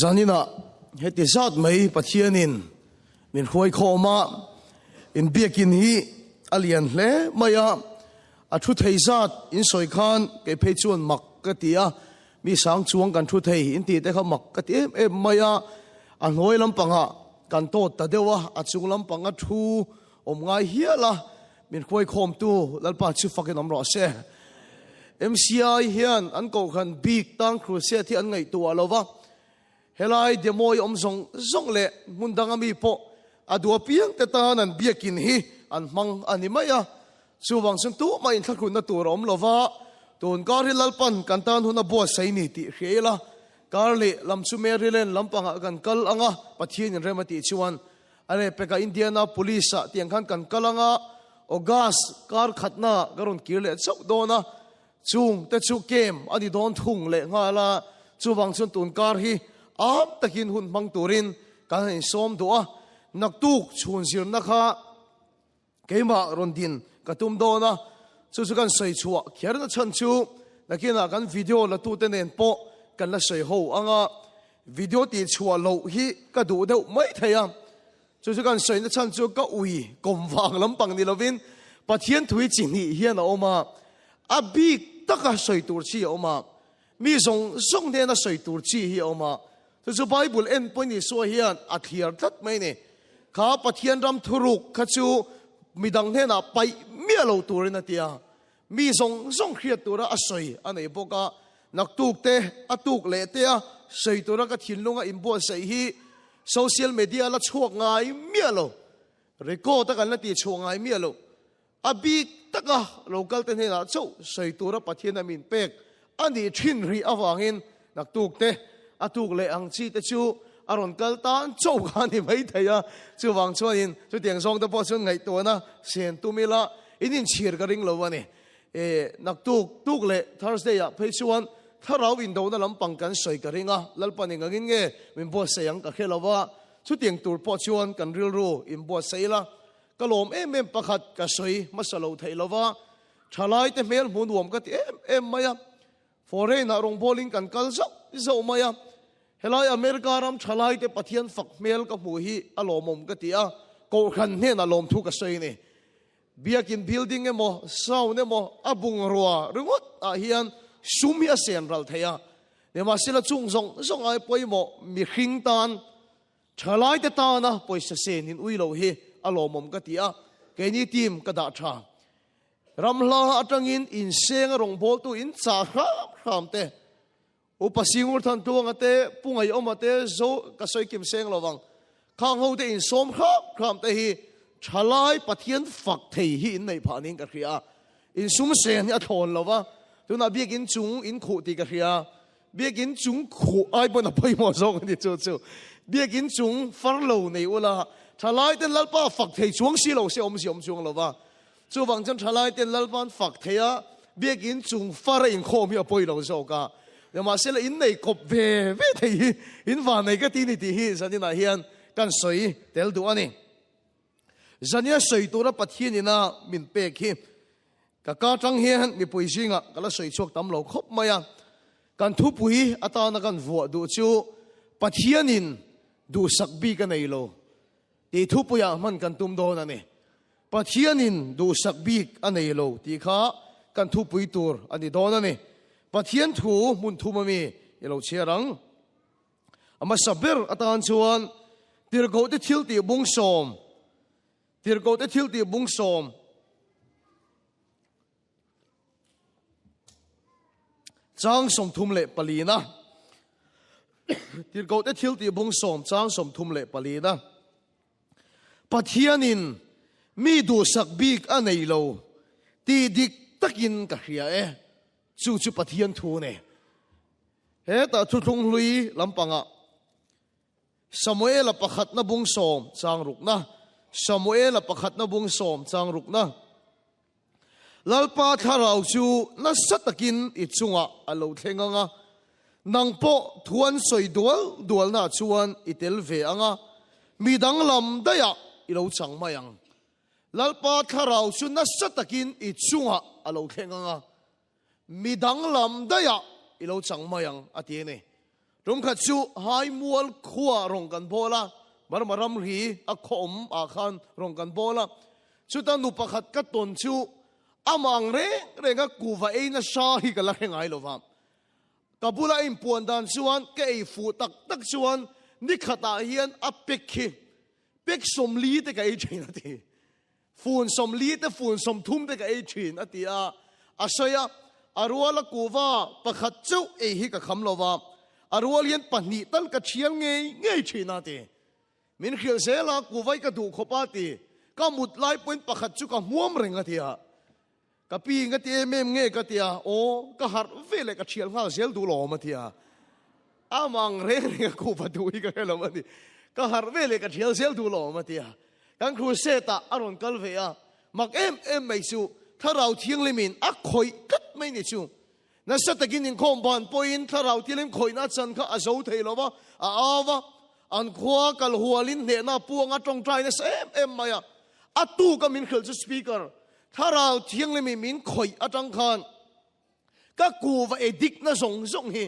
zanina heti zat mai pathianin min khoi khoma in biakin hi alian hle maya athu thei zat in soi khan ke phechuan mak ka tia mi sang chuang kan thu thei in ti te kha mak ka ti em maya a noi lampanga kan to ta dewa achung lampanga thu om ngai hiala min khoi khom tu lalpa chu fakin amro se MCI hian an ko khan big tang cruise thi an ngai tu alova helai demoi omzong zong le mundanga mi po adua piang te tan an biakin hi an mang animaya chuwang sun tu mai thakun na tur om lova ton kar hi lalpan kan tan huna bo sai ni ti khela karle lamchu merilen lampanga kan kal anga pathian in remati chuan are peka indiana police a tiang khan kan kalanga ogas kar khatna garon kirle chau dona chung te chu kem ani don thung le ngala chuwang sun tun kar hi am takin hun mang turin kan in som do naktuk chun sir nakha keima rondin katum dona chu kan sei chuwa kherna chan chu nakina kan video la tu te nen po kan la sei ho anga video ti chuwa lo hi ka du deuh mai thaya chu kan sei na chan chu ka ui kom wang lampang ni lovin pathian thui chin hi hian oma abik taka sei tur chi oma mi zong de na sei tur chi hi oma chu bible en point ni so hian a clear that mai ne kha pathian ram thuruk kha chu midang he na pai mi lo turin atia mi zong khriat tura asoi anei boka naktuk te atuk le te a sei tura ka thinlunga imbo sei hi social media la chuak ngai mi lo record ta kan la ti chuak ngai mi lo abik taka local ten he na chau sei tura pathian amin pek ani thin ri awangin naktuk te atuk le ang chi te chu aron kal tan chau khani mai thaya chu wang chuanin chu tiang song te po chun ngai to na sen tumila inin chir ka ring lo wani naktuk le Thursday ya phechuan tharau window na lampang kan soi ka ringa lalpani ngin nge min bo sayang ka khelawa chu tiang tur po chuan kan ril ru im bo seila kalom em pakhat ka soi masalo thailawa thalai te mel mun wom ka ti em maya foreign rong bowling kan kal zo maya helai America ram thalai te pathian fak mel ka mu hi alomom ka tia ko khan ne na lom thu ka soi ni biakin building emo sound emo abung ruwa rungot a hian sumi a sen ral thaya ne ma sila chung zong ai poimo mi khing tan thalai te ta na poisa sen in uilo hi alomom ka tia ke ni team ka da tha ramla atangin in seng rong bol tu in cha kham te upasingur than tuang ate pungai omate zo kasoi kim seng lowang khang ho te in som kham te hi thalai pathian fak thei hi in nei phanin ka khria in sum sen a thon lowa tuna biakin chung in khu ti ka khria biakin chung khu ai bona pai mo zong ni chu biakin chung farlo nei ula thalai ten lalpa fak thei chuang si lo se om chuang lowa chu wang chan thalai ten lalpan fak theya biakin chung fara in khom hi poi lo zo ka ma sila in nei kop ve thei in van nei ka ti ni ti hi zanina hian kan soi tel du ani zania soi tura pathian ina min pek hi ka tang hian mi pui singa kala soi chok tam lo khop maya kan thu pui atana kan vo du chu pathianin du sakbi ka nei lo ti thu puya man kan tum do na ne pathianin du sakbi anei lo ti kha kan thu pui tur ani do na ne pathian thu mun thu mami elo cherang ama saber atan chuan tirgo te thil ti bung som chang som thum le palina tirgo te thil ti bung som chang som thum le palina pathianin mi du sak bik anei lo ti dik takin ka hria chu pathian thu ne he ta thu thung lui lampanga Samuel pakhat na bung som chang rukna Samuel pakhat na bung som chang rukna lalpa tharau chu na satakin ichunga alo thlenganga nangpo thuan soi dual na chuan itel ve anga midang lam daya ilo chang mayang lalpa tharau chu na satakin ichunga alo thlenganga midang lam daya ilo chang mayang atiene rung khat chu hai mual khua rong kan bola maram ri a khom a khan rong kan bola chu ta nu pakhat ka ton chu amang renga kuwa eina sha hi ka la hengai lova kabula in puan dan chuan ke ei fu tak chuan ni khata hian a pekhi pek som li te ka ei thin ati phun som li te phun som thum te ka ei thin ati a soya arwala kuwa pakhat chu ei hi ka kham lova arwal hian pahni tal ka thial ngei thina te min khil sela kuwai ka du khopa ti ka mut lai point pakhat chu ka muam renga tia ka pi nga ti mem nge ka tia o ka har vele ka thial nga sel du lo ma tia amang re ku pa du hi ka helo ma ti ka har vele ka thial sel du lo ma tia kan khu se ta aron kal ve a mak em mai su tharau thiang limin a khoi kat mai ni chu na sa takin in khom ban point tharau tilim khoi na chan kha a zo thei lo ba a awa an khwa kal hualin ne na puanga tong trai na em maya atu ka min khil chu speaker tharau thiang le min khoi atang khan ka ku va edik na zong hi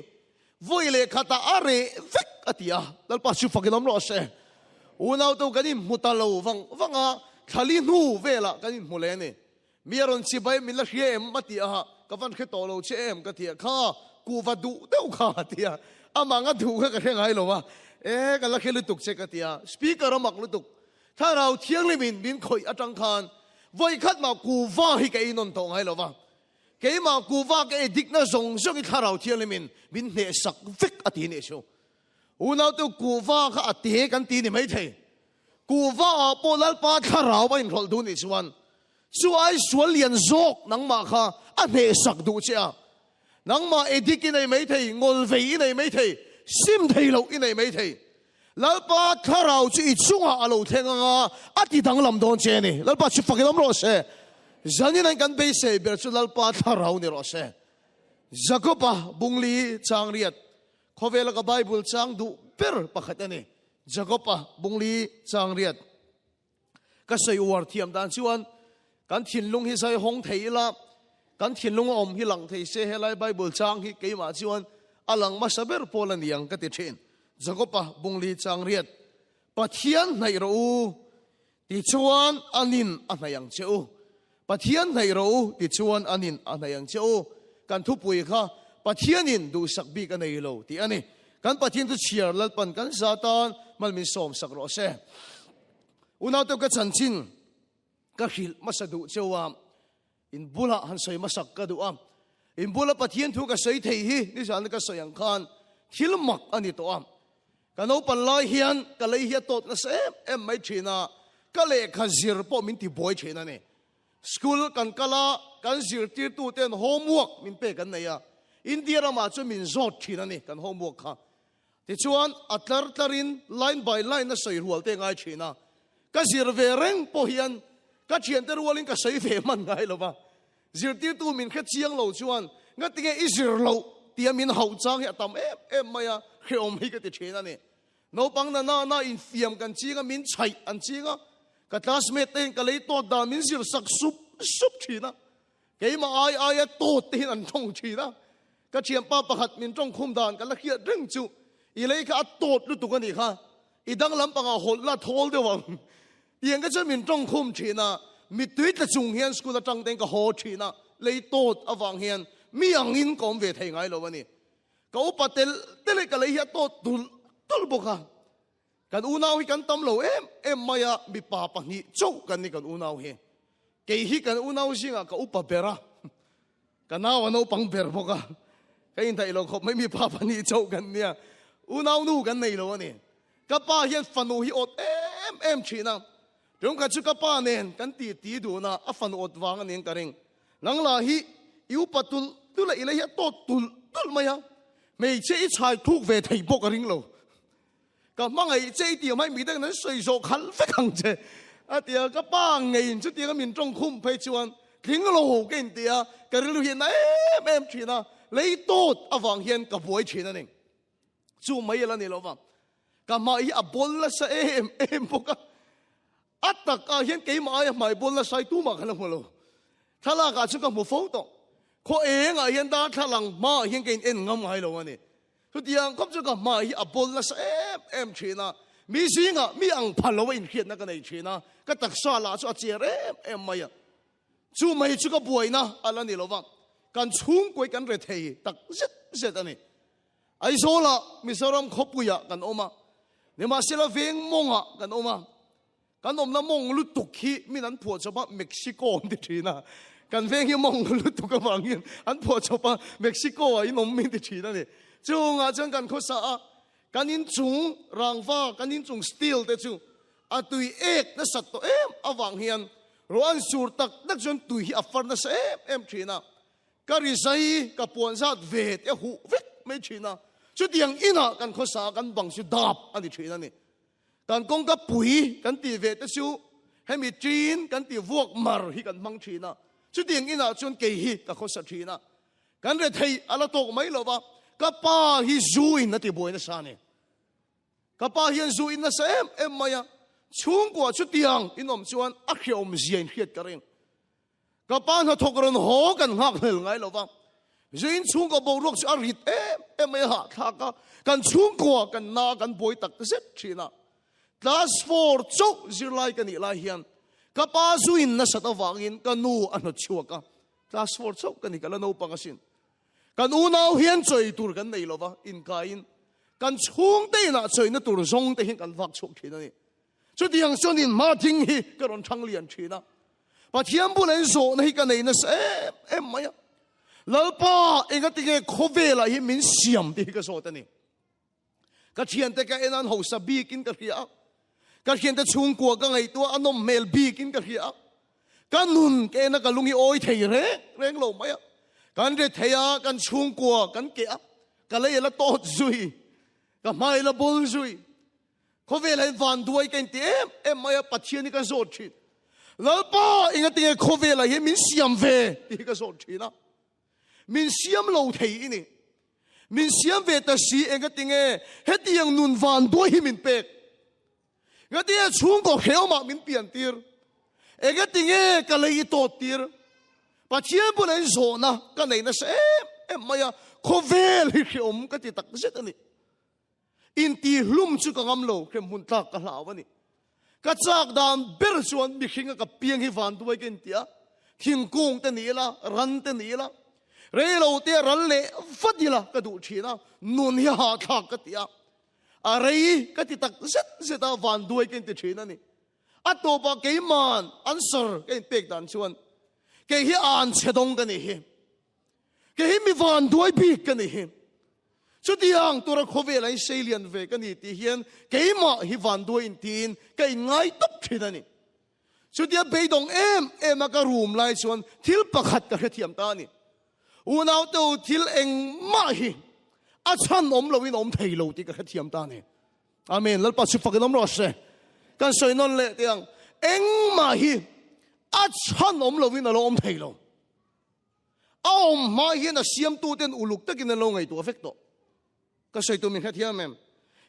voile khata are vek atia dal pa su fakinam lo se unau to kanin mutalo wanga thali nu vela kanin mule ne miaron chi bai min la hiem matia ka van khe to lo che em ka tia kha ku va du deu kha tia amanga du ka hengai lo wa ka la khelu tuk che ka tia speaker amak lu tuk tharau thiang le min khoi atang khan voi khat ma ku va hi ka inon to ngai lo wa ke ma ku va ke dik na zong i tharau thiang le min ne sak vek ati ne chu unau tu ku va kha ati kan ti ni mai thei ku va polal pa tharau ba in rol du ni chuan chuai sual lian zok nang ma kha a ne sak du che a nang ma edik i nei mai thei ngol vei i nei mai thei sim thei lo i nei mai thei lalpa tharau chu i chunga alo thenga ati dang lam don che ni lalpa chu fakilam ro se zanin an kan be se ber chu lalpa tharau ni ro se jacoba bungli changriat khovela ka bible chang du per pakhat ani jacoba bungli changriat ka sei war thiam dan chuan kan thinlung hi sai hong theila kan thinlung om hi lang thei se helai bible chang hi keima chuan alang ma saber polan yang ka ti thin jacoba bungli changriat pathian nei ro ti chuan anin anayang cheu pathian nei ro ti chuan anin anayang cheu kan thu pui kha pathianin du sakbi ka nei lo ti ani kan pathian tu chiar lalpan kan satan malmin som sak ro se unaw to ka chanchin ka hil masadu chewa in bula han soi masak ka du am in bula pathian thu ka sei thei hi ni san ka soyang khan hilmak ani to am kano pan lai hian ka lei hi tot na se em mai thina ka le kha zir po min ti boy thina ne school kan kala kan zir ti tu ten homework min pe kan nei ya india ra ma chu min zot thina ne kan homework kha ti chuan atlar tlarin line by line na soi rual te ngai thina ka zir ve reng po hian ka thian te rualin ka sei ve man ngai lo ba zir ti tu min kha chiang lo chuan nga tinge i zir lo tia min hau chang ya tam em maya khiom hi ka ti thina ne no pang na in fiam kan chinga min chai an chinga ka classmate ten ka lei to da min zir sak sup thina ke ma ai to tin an thong thina ka thiam pa pakhat min tong khum dan ka la khia reng chu i lei ka tot lu tu ka ni kha i dang lam panga hol la thol de wang yang ka chen min tong khum thina mi tuit la chung hian school la tang ten ka ho thina lei tot awang hian mi ang in kom ve thei ngai lo wani ka upatel tele ka lei hi tot tul boka kan unaw hi kan tam lo em maya mi pa pang hi chou kan ni kan unaw hi ke hi kan unaw singa ka upa pera kanawa no pang per boka kain thai lo khop mai mi pa pani chou kan nia unaw nu kan nei lo ani ka pa hian fanu hi ot em thina jong ka chu ka pa nen kan ti du na a fan ot wang anin ka ring nang la hi yu patul tu la ile hi to tul maya mei che i chai thuk ve thei bok ring lo ka mangai che ti mai mi dang nan soi so khal fe khang che a tia ka pa ngei chu tia ka min tong khum phei chuan thing lo ken tia ka ri lu hian em thina lei tot awang hian ka boi thina ning chu mai la ni lo wa ka mai a bol la sa em boka atak a hian ke mai bol la sai tu ma khala lo thala ka chu ka mu fo to kho nga hian da thalang ma hian ken en ngam hai lo ani ทุกอย่างก็จะก็มาอีอบอลละเอ็มชีนะมีสิ่งมีอังพันเราอินเขียนนักในชีนะก็ตักซาลาจะเจริญเอ็มมา呀จูไม่จูก็ป่วยนะอะไรนี่เราว่าการชุ่มกวยกันเรทีตักเสร็จอันนี้ไอ้โซล่ะมิสรามขบปุยกันออกมาเนี่ยมาเสลเวงมงกันออกมากันอมน้ำมงลุตุกีมีนั้นผัวชาวบ้านเม็กซิโกนที่ชีนะกันเวงยังมงลุตุกบางยินอันผัวชาวบ้านเม็กซิโกอินอมมีที่ชีนั่นนี่จงจังกันข้อสากันยินจุงรางฟ้ากันยินจุงสตีลแต่จูตุยเอกนั่นสัตว์อวังเฮียนร้อนสูดตักนักจนตุยอัฟฟันนั่นชีนะก็ริสัยกับปวนซาดเวทหูวิกไม่ชีนะชุดยังอินะกันข้อสากันบังสุดาบอันนี้ชีนั่นนี่การกงกับปุ๋ยกันตีเวทชูให้มีจีนกันตีวกมาร์ฮิกันมังชีนะชุดยังอินะจนเกยกับข้อสัตชีนะกันเรทัยอะไรตกไม่หรอวะกับป้าฮิจูอินนั่นที่บวยนั่นสานี่กับป้าฮิจูอินนั่นเอ็มมา呀ช่วงกว่าชุดยังอินอมชวนอักเขียวมเสียนเขียดกันเองกับป้าเขาทกรนหัวกันหักเหลไงหรอวะจีนช่วงกับบุรุษอาริตเอ็มไม่หักทักกันช่วงกว่ากันนากันบวยตักเสร็จชีนะTask Force จุกจิไลกันนี่ลายเฮียนกับป้าจูอินนั่นสัตว์วางินกันนูอันนั้นชัวกัน Task Force จุกกันนี่กันแล้วนูปังสินกันอูน่าเฮียนใจตัวกันนี่หรอวะอินกาอินกันช่วงเตน่ะใจนั่นตัวจงเตหินกันวักชุกทีนั่นนี่ชุดยังส่วนนี้มาทิ้งฮีก็รอนทั้งเลียนทีนะปัจจัยบุญเอ็นโซนฮีกันนี่นั่นเอ็มไม่แล้วป้าเองก็ติเกโคเวล่ะฮีมินเสียมที่ก็โซตันนี่ก็เทียนแต่ก็เอ็นอันหัวสบีกินกันเฮียก็เทียนแต่ช่วงกว่าก็ไงตัวอันนมเมลบีกินกันเฮียก็นุนแกนักลุงอีโอยเทียเร่งลงไหมกันเรทยากันช่วงกว่ากันเกะกันเลยละโตจุยกันไม่ละบุลจุยเขาเวลาฟันด้วยกันเต็มไม่ปัจเจียนี่กันโสดชีแล้วป้าเองก็ติเขาเวลาเห็นมินเสียมเวที่กันโสดชีนะมินเสียมโลเทียนี่มินเสียมเวแต่สีเองก็ติเฮติยังนุนฟันด้วยมินเป็กก็ติช่วงกว่าเขียวมามินเปลี่ยนตีร์เองก็ติกันเลยโตตีร์ปัจจัยบุญเอ็นโซนะกันไหนนะไม่เขาเวลที่เขียวมก็ติตักเสร็จนี่อินตีลุ่มชุกงามโลเข้มหุ่นตักกันลาวนี่ก็จากดามเบอร์ชวนมีขิงกับเปียงให้ฟันตัวกันเตียขิงกุ้งเตนี่ละรันเตนี่ละเรโลเตียรันเล่ฟัดนี่ละก็ดูชีนะนุนยาทักกันเตียอะไรก็ติตักเสร็จฟันตัวกันเตียชีนั่นนี่อัตโตปะเกยมันอันเซอร์กันเป็กดันชวนเกยอ่านเชดงกันนี่เกยมีฟันตัวบีกันนี่ชุดยังตัวเราเขาเวลาเซเลียนเวกันนี่ที่เห็นเกี่ยมาฮิวันด้วยอินทีนเกี่ยง่ายตุบทีนั่นนี่ชุดยังไปตรงมากระรูมไล่ชวนทิลประคัดกับเทียมตานี่อุณเอาตัวทิลเองมาฮิอาชันอมเราวินอมเทโลที่กับเทียมตานี่อาเมนแล้วปัจจุบันกันน้ำรอดเสกันสวยนนเละที่ยังเองมาฮิอาชันอมเราวินเราอมเทโลเอามาฮิน่ะเสียมตัวเต็นอุลุกตะกินนั่นลงไงตัวเฟกโตก็ใส่ตัวมีแค่เทียมเอง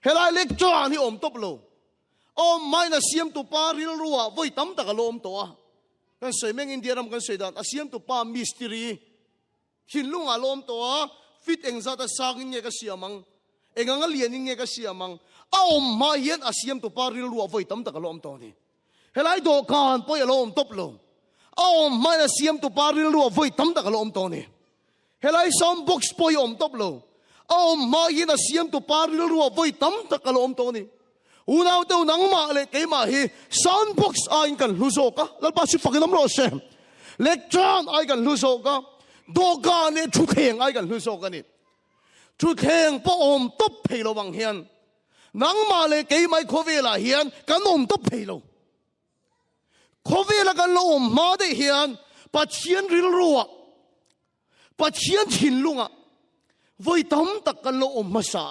เฮลัยเล็กจ้านี่อมตบโลอมไม่น่ะเสียมตัวปาริลรัวไว้ตั้มตะกะโลมตัวกันใส่แมงอินเดียรำกันใส่ดานเสียมตัวปามิสตรีหินลุงอารมณ์ตัวฟิตเองซาตะสักเงี้ยก็เสียมังเองงั้นเลียนเงี้ยก็เสียมังเอาไม่เห็นเสียมตัวปาริลรัวไว้ตั้มตะกะโลมตัวนี่เฮลัยโดกันปอยโลมตบโลเอาไม่น่ะเสียมตัวปาริลรัวไว้ตั้มตะกะโลมตัวนี่เฮลัยซอมบ็อกซ์ปอยอมตบโลเอามายินเสียมตัวปาริลรัวไว้ตั้มตะกะโลมตัวนี้อุณเอาตัวนังมาเลยเกี่ยมาฮีซันบ็อกซ์อายิกันลุโซกะแล้วป้าสิฟังน้ำร้อนเสียเล็กจานอายิกันลุโซกะโดกันเนี่ยชุดเข่งอายิกันลุโซกะนี่ชุดเข่งป้าอมตบเพลวังเฮียนนังมาเลยเกี่ยมาโควิลาเฮียนกันอมตบเพลโควิลากันอมมาได้เฮียนปัจเจียนริลรัวปัจเจียนหินลุงอ่ะไว้ตั้มตะกันโลอมมาสา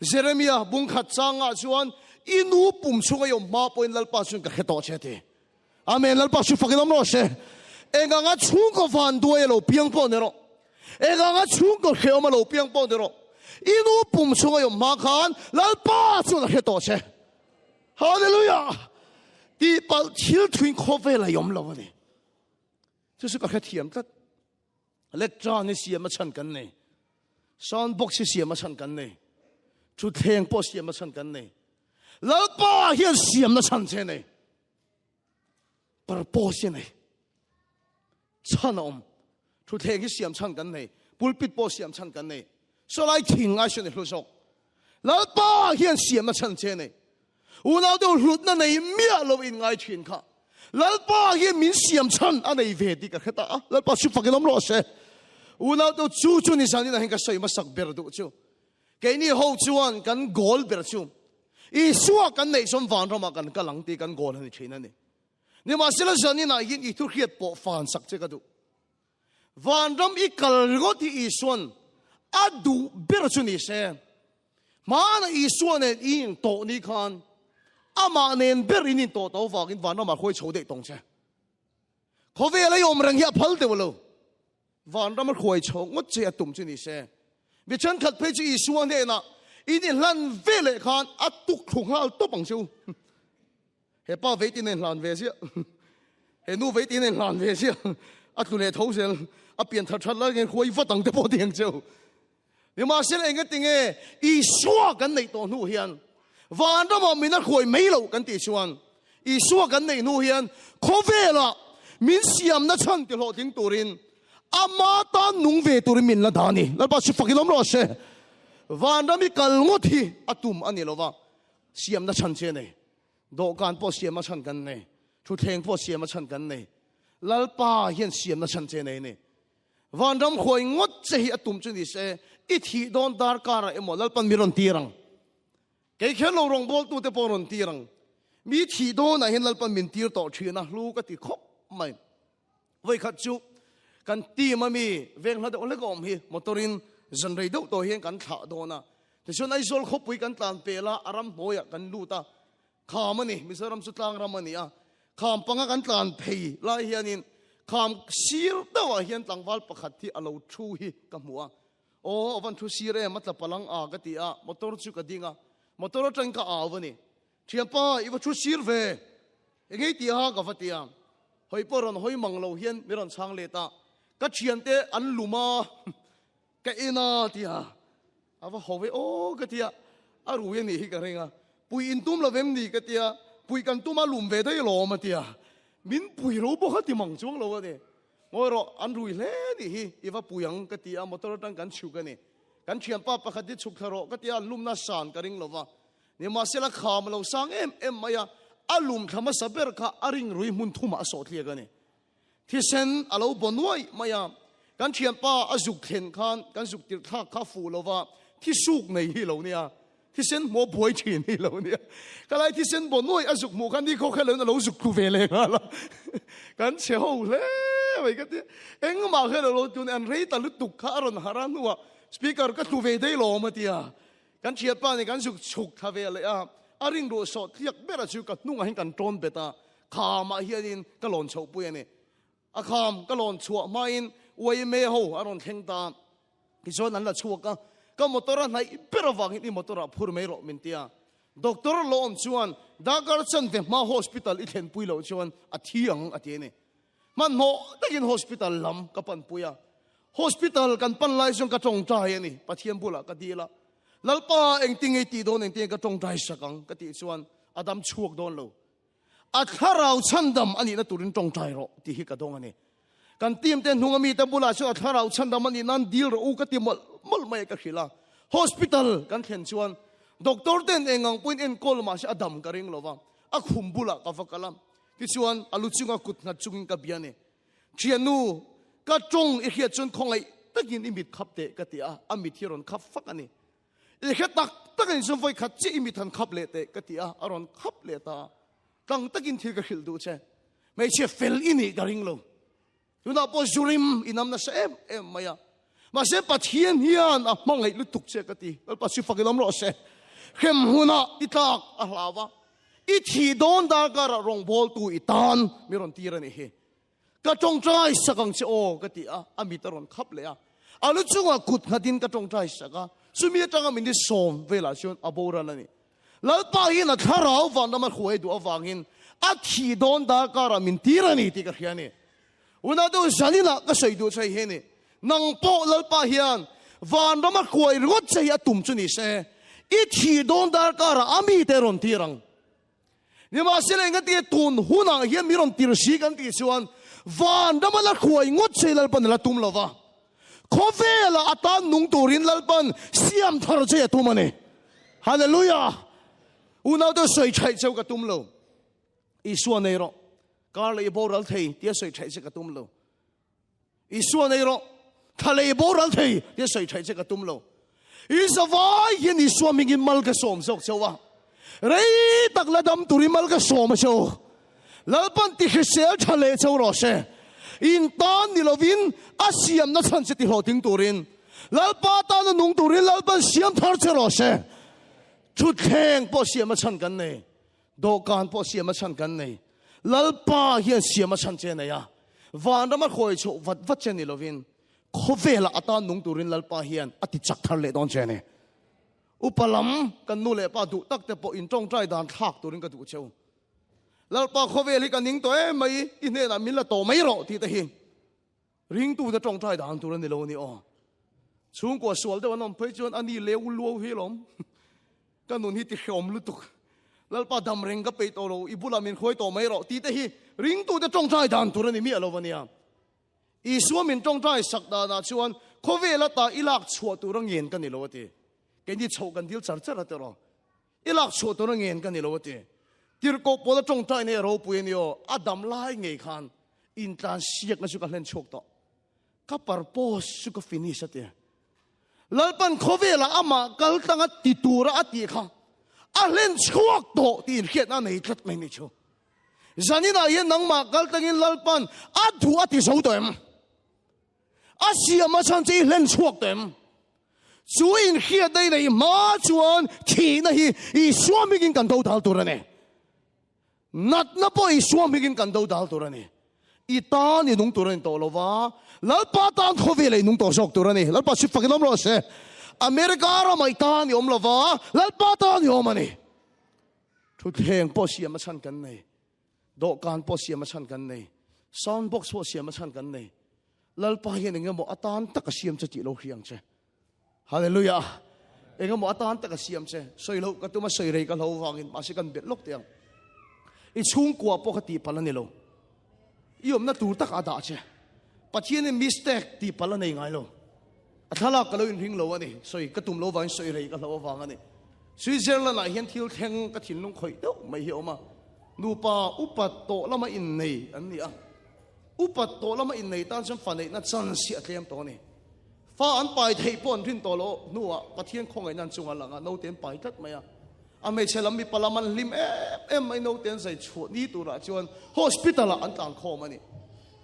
เจเรมียบุงขัดจางอาชวนอินูปุ่มช่วยอมมาปอยนัลปาสุนกับเขตโตเชติอาเมนนัลปาสุฟังน้ำร้อนเชเองงั้นช่วงก็ฟันด้วยเราเพียงพอเนรอเองงั้นช่วงก็เขียวมาเราเพียงพอเนรออินูปุ่มช่วยอมมาขันนัลปาสุนกับเขตโตเชฮาเลลูยาที่ปัลชิลทวินโคเวลายอมเราเนี่ยจะสุกับเขตเทียมก็เล็กจานนี่เสียมาชันกันเนี่ย sound box siam ma chan kan nei thu theng po siam ma chan kan nei lalpa hian siam na chan che nei par po si nei chan om thu theng hi siam chan kan nei pulpit po siam chan kan nei so lai thing a shen hlu sok lalpa hian siam na chan che nei unau do hlut na nei mia lo in ngai thin kha lalpa hian min siam chan anei ve ti ka khata lalpa su fakelom lo se unau do chu chu ni san ni na hen ka sei ma sak ber du chu ke ni ho chuan kan gol ber chu i suwa kan nei som van roma kan kalang ti kan gol ni thina ni ni ma sila san ni na yin i thu khiat po fan sak che ka du van ram i kal go ti i suan adu ber chu ni se ma na i suan e in to ni khan ama nen ber in to to wa in van roma khoi chho de tong che kho ve la yom rang ya phal te lo van ram khoi chho ngot che atum chu ni se mi chan khat pe chi i suan de na in lan ve le khan atuk thung hal to bang chu he pa ve tin lan ve sia he nu ve tin lan ve sia a tu le thau sel a pian that that la gen khoi va tang te po tiang chu ni ma sel eng ting e i suwa kan nei to nu hian van da ma min a khoi mei lo kan ti chuan i suwa kan nei nu hian kho ve la min siam na chan ti lo ting turin ama ta nung ve turin min la dani la ba su fakilom lo se van da mi kal ngot hi atum ani lova siam na chan che nei do kan po siam ma chan kan nei thu theng po siam ma chan kan nei lalpa hian siam na chan che nei ne van ram khoi ngot che hi atum chu ni se i thi don dar kar emo lalpan miron tirang ke khen lo rong bol tu te poron tirang mi thi do na hin lalpan min tir to thina hlu ka ti khop mai voi khat chu kan ti ma mi veng hla de ole gom hi motorin zan rei do to hian kan tha do na te shon ai sol khopui kan tlan pela aram boya kan lu ta khamani misaram su tlang ramani a kham panga kan tlan phei lai hianin kham sir dawa hian tlangwal pakhat thi alo thu hi ka hmuwa o van thu sire matla palang a ka ti a motor chu ka dinga motor tang ka awani thiampa iwa thu sir ve engei ti ha ka fatia hoi poron hoi manglo hian miron chang le ta ka thiante an luma ka ina tia ava hove o ka tia aru ye ni hi ka renga pui in tum lovem ni ka tia pui kan tuma lum ve dai lo ma tia min pui ro bo khati mang chuang lo de ngoro an rui le ni hi iwa puyang ka tia motor tang kan chu ka ni kan thiam pa pakhat di chuk tharo ka tia lum na san ka ring lova ni ma sela kham lo sang em maya alum thama saber kha aring rui mun thuma so thlia ka ni thisen alo bonwai maya kan thiam pa azuk then khan kan zuk tir tha kha fu lova thi suk nei hi lo nia thisen mo boi thin hi lo nia kalai thisen bonoi azuk mu kan di kho khalo na lo zuk ku ve le nga la kan che ho le wai ka ti eng ma khalo lo tun an rei ta lu tuk kha ron haran wa speaker ka tu ve dei lo ma tia kan thiam pa ni kan zuk chuk tha ve le a aring ro so thiak bera chu ka nunga hin kan ton beta kha ma hianin ka lon chho pu ani a kham ka lon chua ma in oi me ho aron theng ta ki zon an la chuaka ka motora nai perawang ni motora phur me ro min tia doctor lo on chuan dagar chan ve ma hospital i thlen pui lo chuan a thiang a ti ni man mo takin hospital lam ka pan puya hospital kan pan lai jong ka tong tai ani pathiam bula ka dila lalpa eng ting ei ti don eng ting ka tong tai sakang ka ti chuan adam chuak don lo a tharau chandam ani na turin tong tai ro ti hi ka dong ani kan tim ten hungami ta bula chu a tharau chandam ani nan dil ro u ka ti mol mai ka khila hospital kan thlen chuan doctor ten engang point en call ma sha adam ka ring lova a khum bula ka fakalam ki chuan alu chunga kut na chungin ka biane chianu ka tong i khia chun khongai takin imit khapte ka ti a amit hiron khap fakani e kha tak takin zum voi khat chi imit han khap le te ka ti a aron khap le ta tang takin thil ka khil du che mai che fel ini ka ring lo tuna po jurim inam na sa em maya ma se pathian hian a mangai lu tuk che ka ti pa si fakilam ro se khem huna itak a hlawa i thi don da ka rong bol tu itan miron tirani he ka tong trai sakang che o ka ti a amitaron khap le a alu chunga kut khatin ka tong trai saka sumi tanga min di som vela sion abora lani lalpa hi na tharau van na ma khoi du awangin a thi don da ka ra min tirani ti ka khiani una do janina ka sei du chai he ni nang po lalpa hian van rama khoi rot che ya tum chu ni se I thi don dar kara ami te ron tirang ni ma sele ngati tun huna hian mi ron tir si kan ti chuan van rama la khoi ngot che lal pan la tum lova khovela atan nung turin lal pan siam thar che tu mane hallelujah unau to soi chai chau ka tum lo I suan nei ro kar le boral thei tia soi chai che ka tum lo I suan nei ro thale boral thei tia soi chai che ka tum lo I zawai hian I suan ming in mal ka som sok chawa rei tak la dam turi mal ka som chaw lalpan ti khsel thale chaw ro se in tan ni lovin asiam na chan se ti hoting turin lalpa ta na nung turin lalpan siam thar che ro se chu theng po siam ma chan kan nei do kan po siam ma chan kan nei lalpa hian siam ma chan che nei ya van rama khoi chu vat chen ni lovin khovela ata nung turin lalpa hian ati chak thar le don che ne upalam kan nu le pa du tak te po in tong trai dan thak turin ka du cheu lalpa khoveli kan ning to mai in ne na min la to mai ro ti te hi ring tu da tong trai dan turin ni lo ni o chung ko sual de wanom phei chon ani leu luo hi lom kan nun hi ti khom lu tuk lalpa dam reng ka pe to ro ibula min khoi to mai ro ti te hi ring tu da tong trai dan turin ni mi alo wania I suam min tong trai sak da na chuan khovela ta ilak chhuat turang yen kan ni lo ti ke ni chho kan dil char char ta ro ilak chhuat turang yen kan ni lo ti tir ko po da tong trai ne ro pu ni o adam lai ngei khan in tlan siak na su ka len chok to ka par pos su ka finish ate lalpan khovela ama kal tanga ti tura ati kha a len chuak to ti khiat na nei tlat mai ni chu zanina yen nang ma kal tangin lalpan a thu ati so dem asia ma chan chi len chuak dem chuin khiat dai nei ma chuan thi na hi I swamigin kan do dal turane nat na po I swamigin kan do dal turane I ta ni nung turan to lova lalpa tan khovela nung to sok turane lalpa si fakinom ro se America ra mai ta ni om lova lalpa ta ni om ani thu theng po sia ma chan kan nei do kan po sia ma chan kan nei sound box po sia ma chan kan nei lalpa hian engemaw atan tak a siam chachi lo hiang che hallelujah engemaw atan tak a siam che soilo ka tuma soirei ka lo wangin ma si kan bet lok tiang I chung kwa po khati palani lo iom na tur tak ada che pathian mistake ti palanei ngai lo athala ka lo in ring lo ani soi ka tum lo wang soirei ka lo wang ani Switzerland la hian thil theng ka thin lung khoi do mai hi oma nupa upat to lama in nei an ni a upat to lama in nei tan sam fanei na chan si atlem to ni fa an pai thei pon rin to lo nuwa pathian khongai nan chunga langa no tem pai tat maya ame chelam mi palaman lim em mai no ten sai chu ni tu ra chuan hospital an tang kho mani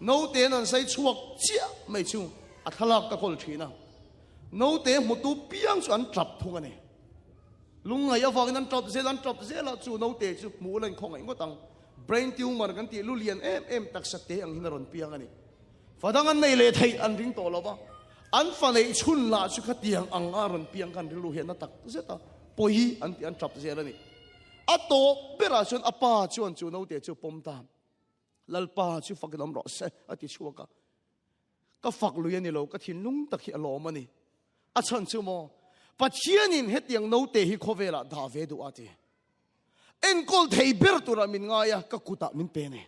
no ten an sai chuak chia mai chu athalak ka kol thina no te mutu piang chu an trap thung ani lungai awang nan trap ze la chu no te chu mu len khongai ngotang brain tumor kan ti lulian em tak sakte ang hinaron piang ani fadang an nei le thei an ring to lova an fanei chun la chu khatiang ang aron piang kan rilu he na tak zeta poi an ti an trap ze la ni ato bera chun apa chuan chu no te chu pom tam lalpa chu fakdam ro se ati chuaka ka fak luyan ni lo ka thin lung takhi alo mani a chan chu mo pathianin hetiang no te hi khovela da ve du ati en kol thei ber tura min ngaya ka kuta min pe ne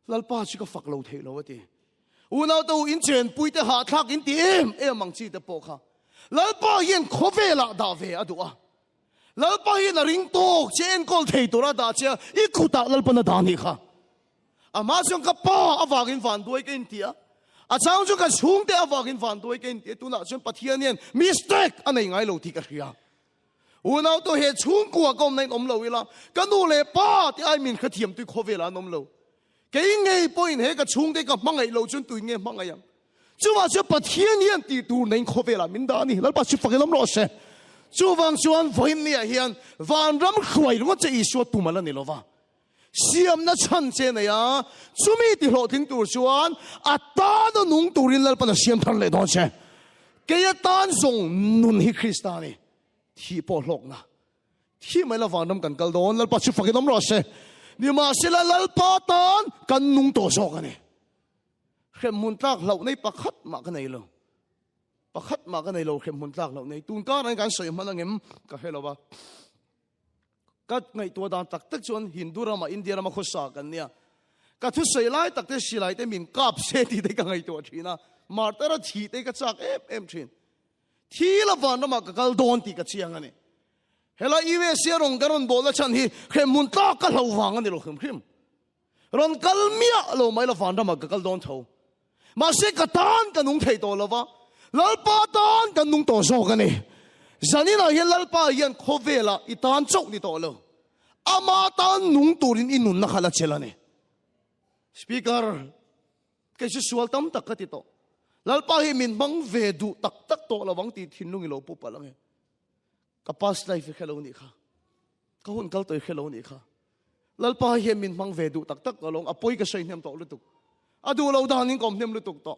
lalpa chu ka fak lo thei lo ati unau to in chen puite ha thak in ti em mang chi te po kha lalpa yen khovela da ve adua lalpa yen ring tok chen kol thei tura da cha I kuta lalpa na da ni kha ama song ka pa awagin van duai ken tia a chang chu ka chung te awagin van duai ken tia tu na chen pathianian mistake anei ngai lo thi ka ria unau to he chung kwa kom nei om lo ila ka nu le pa ti ai min khathiam tu khovela nom lo ke ngei point he ka chung te ka mangai lo chun tu nge mangai am chu wa chu pathianian ti tu nei khovela min da ni lalpa chu fakilam ro se chu wang chuan voim ni a hian van ram khwai ro che isu tu mala ni lova siam na chan che na ya chumi ti hlo thing tur chuan ata no nung turin lal pa na siam than le do che ke ya tan song nun hi kristani thi po hlok na thi mai la van ram kan kal don lal pa chu fakilam ro se ni ma sila lal pa tan kan nung to so ka ni khem mun tak hlo nei pakhat ma ka nei lo pakhat ma ka nei lo khem mun tlak lo nei tun ka ran kan soi man angem ka helowa kat ngai to dan tak tak chuan hindu rama india rama khosa kan nia ka thu sei lai tak te silai te min kap se ti te ka ngai to thina martara thi te ka chak em thin thi la van ma ka kal don ti ka chiang ani hela iwe se rong garon bola chan hi khem mun tlak ka lo wang ani lo khem ron kal mia lo mai la van ma ka kal don tho ma se ka tan ka nung thei to lova lalpa tan kan nung to so ka ni zanina hi lalpa hian khovela itan chok ni to lo ama tan nung turin inun na khala chelani speaker ke su sual tam tak ka ti to lalpa hi min bang ve du tak tak to lawang ti thinlung i lo pu palang he ka past life khelo ni kha ka hun kal toi khelo ni kha lalpa hi min bang ve du tak tak along apoi ka sei nem to lu tu adu lo danin kom nem lu tuk to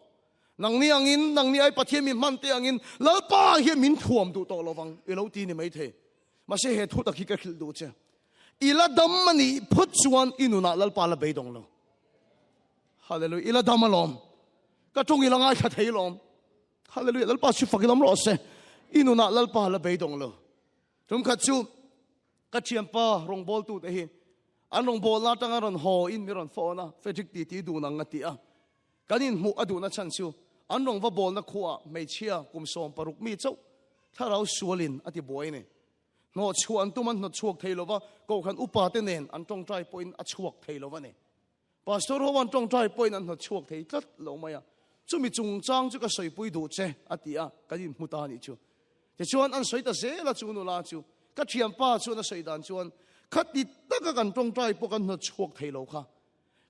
nang ni ai pathian min man te angin lalpa hi min thuam du to lawang i lo ti ni mai the ma se he thu tak hi ka khil du che ila dam mani phut chuan inuna lalpa la beidong lo hallelujah ila dam alom ka tung ila ngai kha thei lom hallelujah lalpa chu fakilom ro se inuna lalpa la beidong lo tum kha chu ka chiam pa rong bol tu te hi an rong bol na tanga ron ho in mi ron fo na fetik ti du nang ngati a kanin mu adu na chan chu an rong va bol na khuwa mei chia kum som paruk mi chau tharau sualin ati boy ne no chuan tuman no chuak theilova ko khan upa te nen an tong trai point a chuak theilova ne pastor ho wan tong trai point an no chuak thei tlat lo maya chumi chung chang chu ka soi pui du che atia kanin mu ta ni chu te chuan an soi ta se la chu nu la chu ka thiam pa chu na soi dan chuan khati taka kan tong trai po kan no chuak theilo kha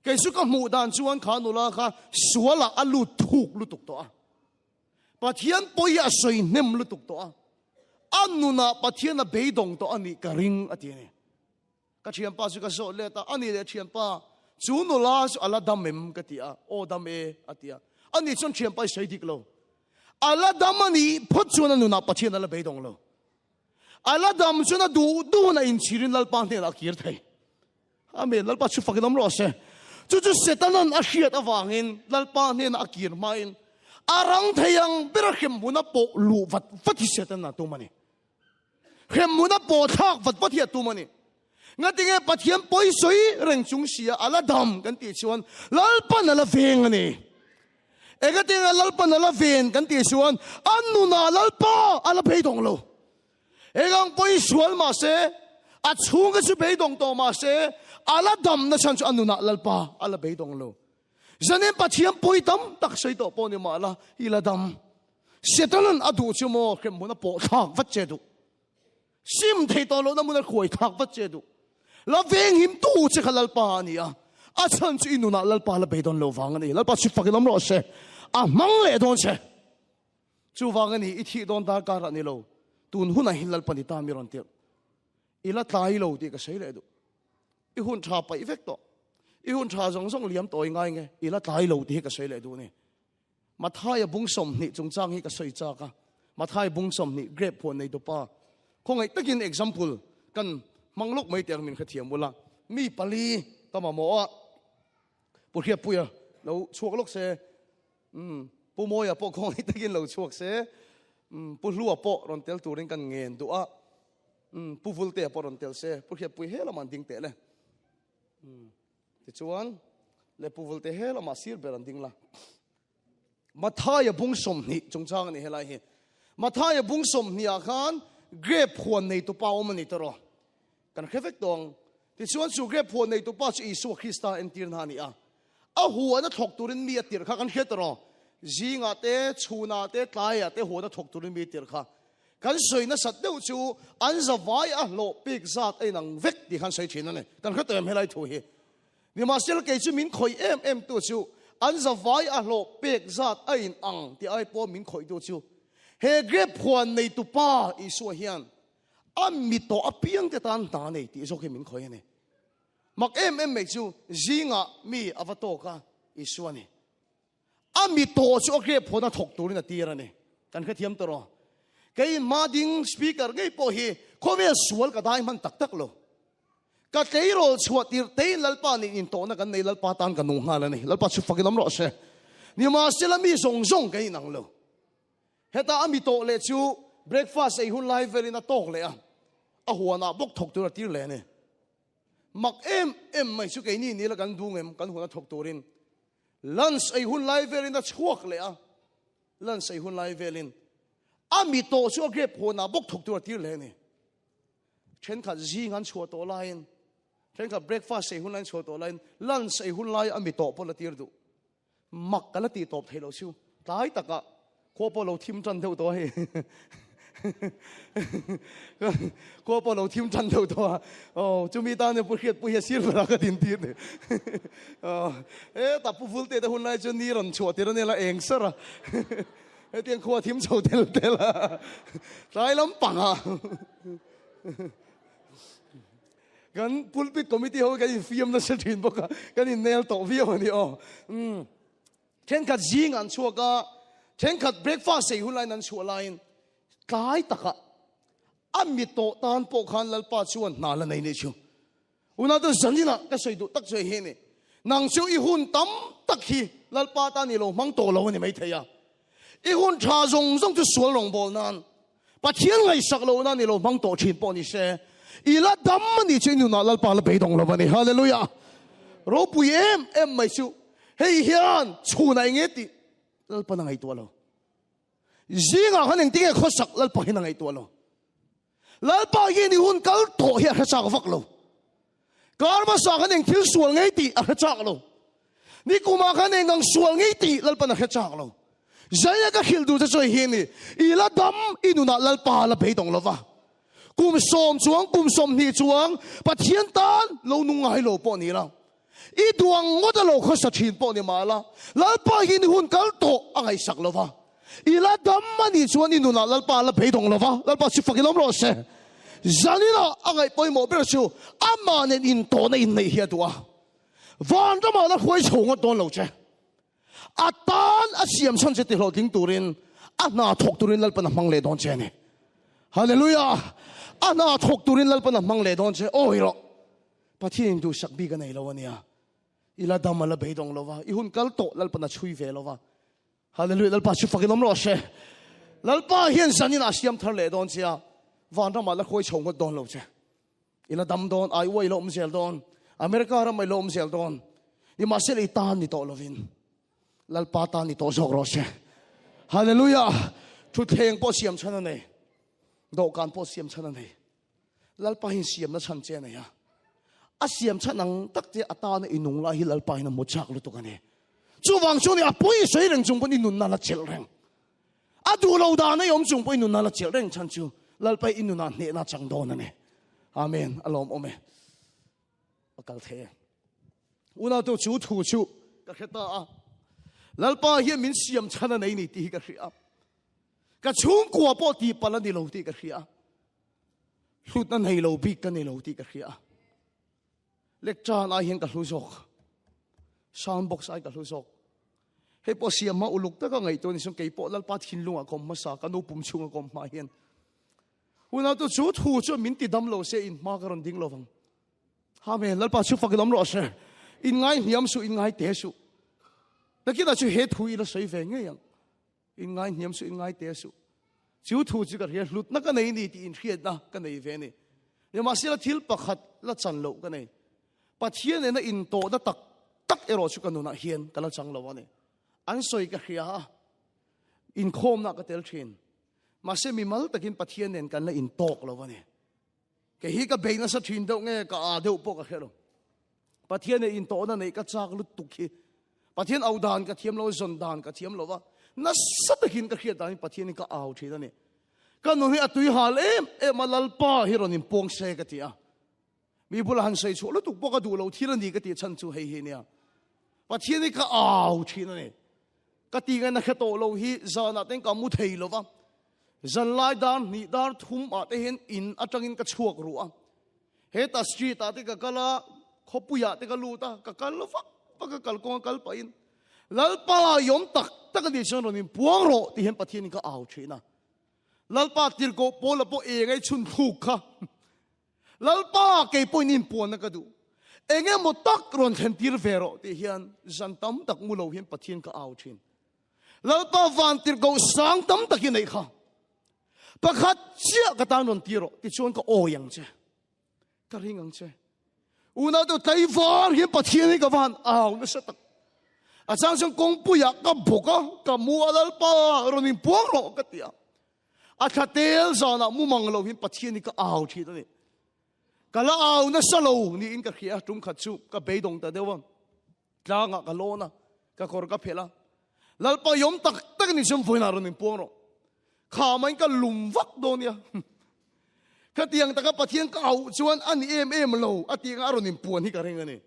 ke su ka mu dan chuan kha nu la kha suala alu thuk lu tuk to a pathian poi a soi nem lu tuk to a anuna pathian a beidong to ani ka ring ati ne ka thiam pa su ka so le ta ani le thiam pa chu nu la su ala dam mem ka ti a o dam e atia ani chon thiam pa sei dik lo ala dam ani phot chu na nu na pathian ala beidong lo ala dam chu na du na in chirin lal pa ne la kir thai amen lal pa chu fakidam ro se chu setanan a hriat awangin lal pa ne na akir main arang thayang birkhem buna po lu vat fathi setana tu mani khem muna po thak vat fathi tu mani ngatinge pathiam poi soi reng chung sia ala dam kan ti chuan lal pa na la veng ani egatinga lal pa na la ven kan ti chuan annu na lal pa ala beidong lo egang poi sual ma se a chung ga chu beidong to ma se ala dam na chan chu annu na lal pa ala beidong lo zanem pathiam poi tam tak sei to po ni ma la ila dam setanan adu chu mo khem muna po thak vat che du sim thei to lo na mun khoi thak vat che du la veng him tu che khalal pa ni a chan chu inuna lal pa la beidon lo wang ani lal pa chu fakilam ro se a mang le don che chu wang ani i thi don da ka ra ni lo tun huna hin lal pa ni ta mi ron te ila tai lo ti ka sei le du i hun tha pa effect to i hun tha jong jong liam toi ngai nge ila tai lo ti ka sei le du ni mathai bung som ni chung chang hi ka sei cha ka mathai bung som ni grep phon nei do pa khongai takin example kan manglok mai ter min khathiam bula mi pali tama mo a puria puya lo chuak lok se pu moya po khongai takin lo chuak se pu lua po ron tel turin kan ngen du a pu vulte po ron tel se puria pui hela man ding te le ti chuan le pu vulte hela ma sir beran ding la mathai bung som ni chung chang ni helai hi mathai bung som ni a khan grep phon nei to pa om ni to ro kan khefek dong ti chuan chu grep phon nei to pa chu isu krista en tir na ni a huwa na thok turin mi atir kha kan het ro zinga te chuna te tlaya te huwa na thok turin mi tir kha kan soi na sat deu chu an zawai a lo pik zat ai nang vek ti khan sei thin ne kan kha tem helai thu hi ni ma sel ke chu min khoi em tu chu an zawai a lo pek zat ai ang ti ai po min khoi tu chu he grep phon nei tu pa isu hian am mi to apiang te tan ta nei ti zo ke min khoi ne mak em me chu zinga mi avato ka isu ani am mi to chu grep phona thok tur na tira ne kan kha thiam to ro cái ma ding speaker cái po hi khove sual ka dai man tak tak lo ka tei ro chuat tir tei lalpa ni in to na kan nei lalpa tan kan nung hala ni lalpa chu fakilam ro se ni ma selami zong zong kai nang lo heta ami to le chu breakfast ei hun lai velin a tok le a huana bok thok tur tir le ne mak em mai chu ke ni la kan dung em kan huana thok turin lunch ei hun lai velin a chuak le lunch ei hun lai velin ami to chu grep huana bok thok tur tir le ne chen kha ji ngan chua to lain chen kha breakfast ei hun lai chua to lain lunch ei hun lai ami to pol tir du mak kala ti top thelo chu tai taka ko polo thim chan theu to he ko polo thim chan theu to chu mi ta ne pu hiat sir la ka tin ti ne ta pu ful te hun lai chu ni ron chua ti ne la eng sara tiang kho thim chau tel la tai lam pangกันพูดปิดคอมมิตี้เขากันฟิล์มนั่นสิทินบอกกันเนลต่อฟิล์มนี่เช่นขัดยิงอันชัวก็เช่นขัดเบรกฟาสต์หุ่นไลน์นั้นชัวไลน์กายตะกะอันมีโตตานปกขันลัลปาชวนนาละในนี่ชัวอุณาตัวสันนินะก็สวยดูตักสวยเห็นนี่นางชัวอีหุ่นตั้มตักฮีลัลปาตานี่เรามังโตเราเนี่ยไม่เทียอีหุ่นชาจงจะสวนลงบอลนั้นปัจเจียนไงสักเรานั่นนี่เรามังโตชินปอนี่เช่อีละดำมันนี่เช่นอยู่น่ะลัลปาละไปตรงเราวันนี้ฮาเลลูยาเราปุยเอ็มไม่ชูเฮียนชูนายเงี้ยติลัลปานังไอตัวเราจิงอ่ะขันยังติ้งข้อสักลัลปานังไอตัวเราลัลปายินหุ่นกัลโตเฮียข้าจากฟักเราการมาสักขันยังทิ้งส่วนไงติข้าจากเรานี่กูมาขันยังกังส่วนไงติลัลปานังข้าจากเราใจก็ขิลดูจะช่วยเฮียนี่อีละดำอีนู่นน่ะลัลปาละไปตรงเราวะกุมสมจวงกุมสมนี่จวงปัจเจียนตันเรานุ่งไงเราปอนี่ละอีดวงงดเราเขาสักชินปอนี่มาละลัลปาหินหุ่นกัลโตอะไรสักเราวะอีละดำมันนี่จวงนี่นู่นน่ะลัลปาละไปตรงเราวะลัลปาสิฟักกิลมรอเซ่จานี่ละอะไรไปหมดเปล่าชูอามาเนี่ยอินโตเนี่ยอินในเฮียตัววันจะมาละคุยชงกันตอนเราเจ้อาตานอาเซียมฉันจะติดเราทิ้งตัวเรนอาหน้าถกตัวเรนลัลปานะมังเลดอนเจเนี่ยฮาเลลูยาอันน่าถกตุรินลัลปนะมังเลดอนเชโอ้ยหรอปะที่นี่ดูสักบีกันไหนแล้ววะเนี่ยอีลาดามาละเบยดงแล้ววะอีหุ่นกัลโตลัลปนะช่วยเวแล้ววะฮาเลลูยาลัลปะชุฟักน้ำรอเชลัลปะเฮียนสันนินาเสียมทะเลดอนเชียวันนั้นมาละคุยชงกันดอนแล้วเชอีลาดามดอนไอวายลมเซลดอนอเมริกาเราไม่ลมเซลดอนนี่มาเซลิตานนี่โตลวินลัลปะตานนี่โตจอกรอเชฮาเลลูยาชุดเพลงพอเสียมฉันนั่นเองดอกการพอเสียมฉันนั่นเองลัลปาหินเสียมนั่นฉันเจนเนี่ยอาเสียมฉันนั่งตักเจอตาเนี่ยอินุงลาหิลัลปาหินหมดจากลุตุกันเนี่ยจู่วังช่วงนี้ปุ้ยสวยเร่งจงปนินุนนั่นละเจริญอาดูเราดาเนี่ยยมจงปนินุนนั่นละเจริญฉันจู่ลัลปาอินุนันเนี่ยน่าจังโดนนั่นเนี่ยอาเมนอัลลอฮ์โอเมนอักลเทอุณาตัวจู่ถูจู่ก็แค่ตาลัลปาหินมินเสียมฉันนั่นนี่ตีกันเสียก็ชุ่มกลัวปอตีปลันนี่เราตีกันเสียสุดนั้นให้เราบิกันให้เราตีกันเสียเล็กจานอาเห็นกับลูกศกซาวน์บ็อกซ์ไอ้กับลูกศกให้พอเสียมาอุลุกแต่ก็ไงตัวนี้ส่งเกี่ยปอลัลปาทิ้งลุงอะคมมาสักกันโนปุ่มชุ่มอะคมมาเห็นวันนั้นตัวจู่ถูจู่มินติดดำเราเสียอินมาการันดิ้งเราฟังฮาเมนลัลปาชุฟักดำเราเสียอินไงเหี่ยมสุอินไงเตะสุแต่คิดว่าจู่เหตุถุยเราใส่เวงไงยังอินไงเหี่ยมสุอินไงเตะสุจู่ถูจู่กันเรียนหลุดนักกันไหนนี่ที่อินเขียนนะกันไหนเวนี่ยังมาเสียละทิลปะขัดละจันโลกันไหนปัจเจียนเนี่ยอินโตนะตักเอรอชุกันนู่นนะเฮียนกันละจังโลวันนี้อันสวยกันเฮียอินโคมนักกันเตลชินมาเสียมีมัลตะกินปัจเจียนเนี่ยกันละอินโตกโลวันนี้แกฮีก็เบย์นั่นสักทีนเดียวเนี่ยก็อาเดียวปกกันเฮียโลปัจเจียนเนี่ยอินโตนั่นเนี่ยก็จากลุตุกีปัจเจียนเอาดานก็เทียมโลจนดานก็เทียมโลว่านั่นสัตกินก็เฮียดานปัจเจียนนี่ก็เอาทีนั่นนี่กันนู่นนี่ตุยหาเอ็มมาลัลปาฮิโรนิมปงเซกติอามีบุรุษหันใส่ชัวแล้วถูกปกดูเราที่นั่นนี่ก็ตีฉันชูให้เฮียเนี่ยปัจเจียนนี่ก็เอาทีนั่นนี่ก็ตีกันนะแค่โตเราฮีจานัดเองก็มุทัยเราวะจันไล่ดานนี่ดานทุ่มอาเตเห็นอินอาจังอินก็ชัวกรัวเฮตัสตรีตาที่ก็กะละขบุยาที่ก็ลูตาก็กะละฟักปะก็กะละกงกะละไปอินลัลปายมตักตะกันดิฉันเรานี่ปวงโรที่เห็นปัจเจียนนี่ก็เอาทีนะลัลปาติลโกโปละโปเองไอ้ชุนถูกค่ะลัลปาเกยปนินปวนนักดูเองไอ้หมดตักรอนเทนติลเวโรที่เห็นจันตั้มตักมูลเอาเห็นปัจเจียนก็เอาชิน lalpa van tir go sang tam takin nei kha pakhat chia ka tan ron tiro ti chuan ka oyang che ka ringang che una to tai var hi pathian ka van aw na sa tak asang sang kong puya ka boka ka mu lalpa ronin puang ro ka tia athatel zana mu manglo hin pathian ka aw thi to ni kala aw na salo ni in ka khia tum khat chu ka beidong ta dewam tlanga ka lona ka kor ka phela lalpa yom tak tak ni sum foina ronin puang ro kha mai ka lum vak do nia ka tiang ta ka pathian ka aw chuan an em lo atiang aronin puan hi ka renga ni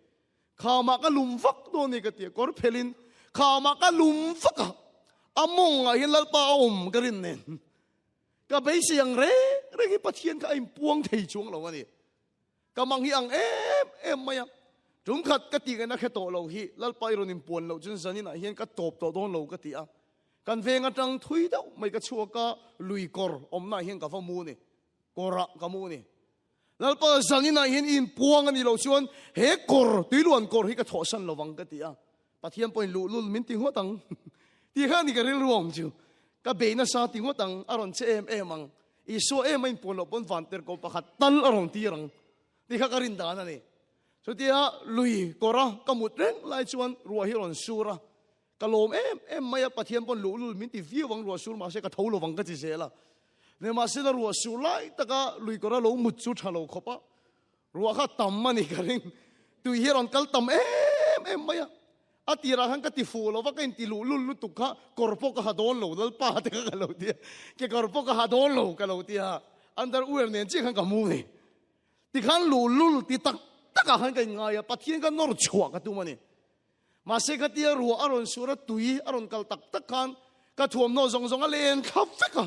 kha ma ka lum vak do ni ka tia kor phelin kha ma ka lum vak among a hin lalpa om ka rin nen ka bei siang re hi pathian ka im puang thei chung lo ani ka mang hi ang em maya chúng khát cái tiền cái nó khét tổ lâu hi lalpa ironin puan lâu chun zanin a hian ka top to don lo ka tia kan venga tang thui dau mai ka chua ka lui kor om na hian ka fa mu ni kora ka mu ni lalpa zanin a hian in puang ani lo chuan he kor tuiluan kor hi ka tho san lo wang ka tia pathian point lu min ting ho tang ti kha ni ka ril ruam chu ka be na sa ting ho tang aron che em ang i so main pon lo pon van ter ko pakhat tal aron ti rang ti kha ka rin da na ni so tia lui kora kamut reng lai chuan ruwa hi ron sura kalom em maya pathian pon lu min ti view wang ruwa sur ma se ka tholo wang ka chi se la ne ma se da ruwa sur lai taka lui kora lo mut chu thalo khopa ruwa kha tam mani ka ring tu hi ron kal tam em maya atira han ka ti fu lo wa ka ti lu tu kha korpo ka hadon lo dal pa te ka lo tia ke korpo ka hadon lo ka lo tia andar uer nen chi khan ka mu ni ti khan lu ti tak taka han kai ngaya pathian ka nor chua ka tu mani ma se ka tia ru aron sura tui aron kal tak khan ka thuam no zong a len khap ka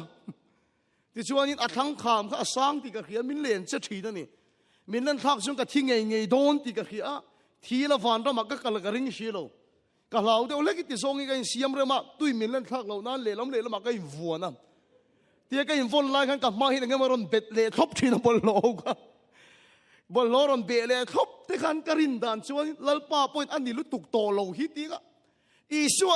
ti chuanin athang kham kha asang ti ka khia min len che thi da ni min nan thak chung ka thi ngei don ti ka khia thi la van ra ma ka kal ka ring shi lo ka lau de ole ki ti song i ka siam re ma tui min lan thak lo nan le lam ma ka i vuana ti ka in von lai khan ka ma hi ngam ron bet le thop thi na bol lo ka bol loron bele thop te khan karin dan chuan lalpa point ani lu tuk to lo hi ti ga i so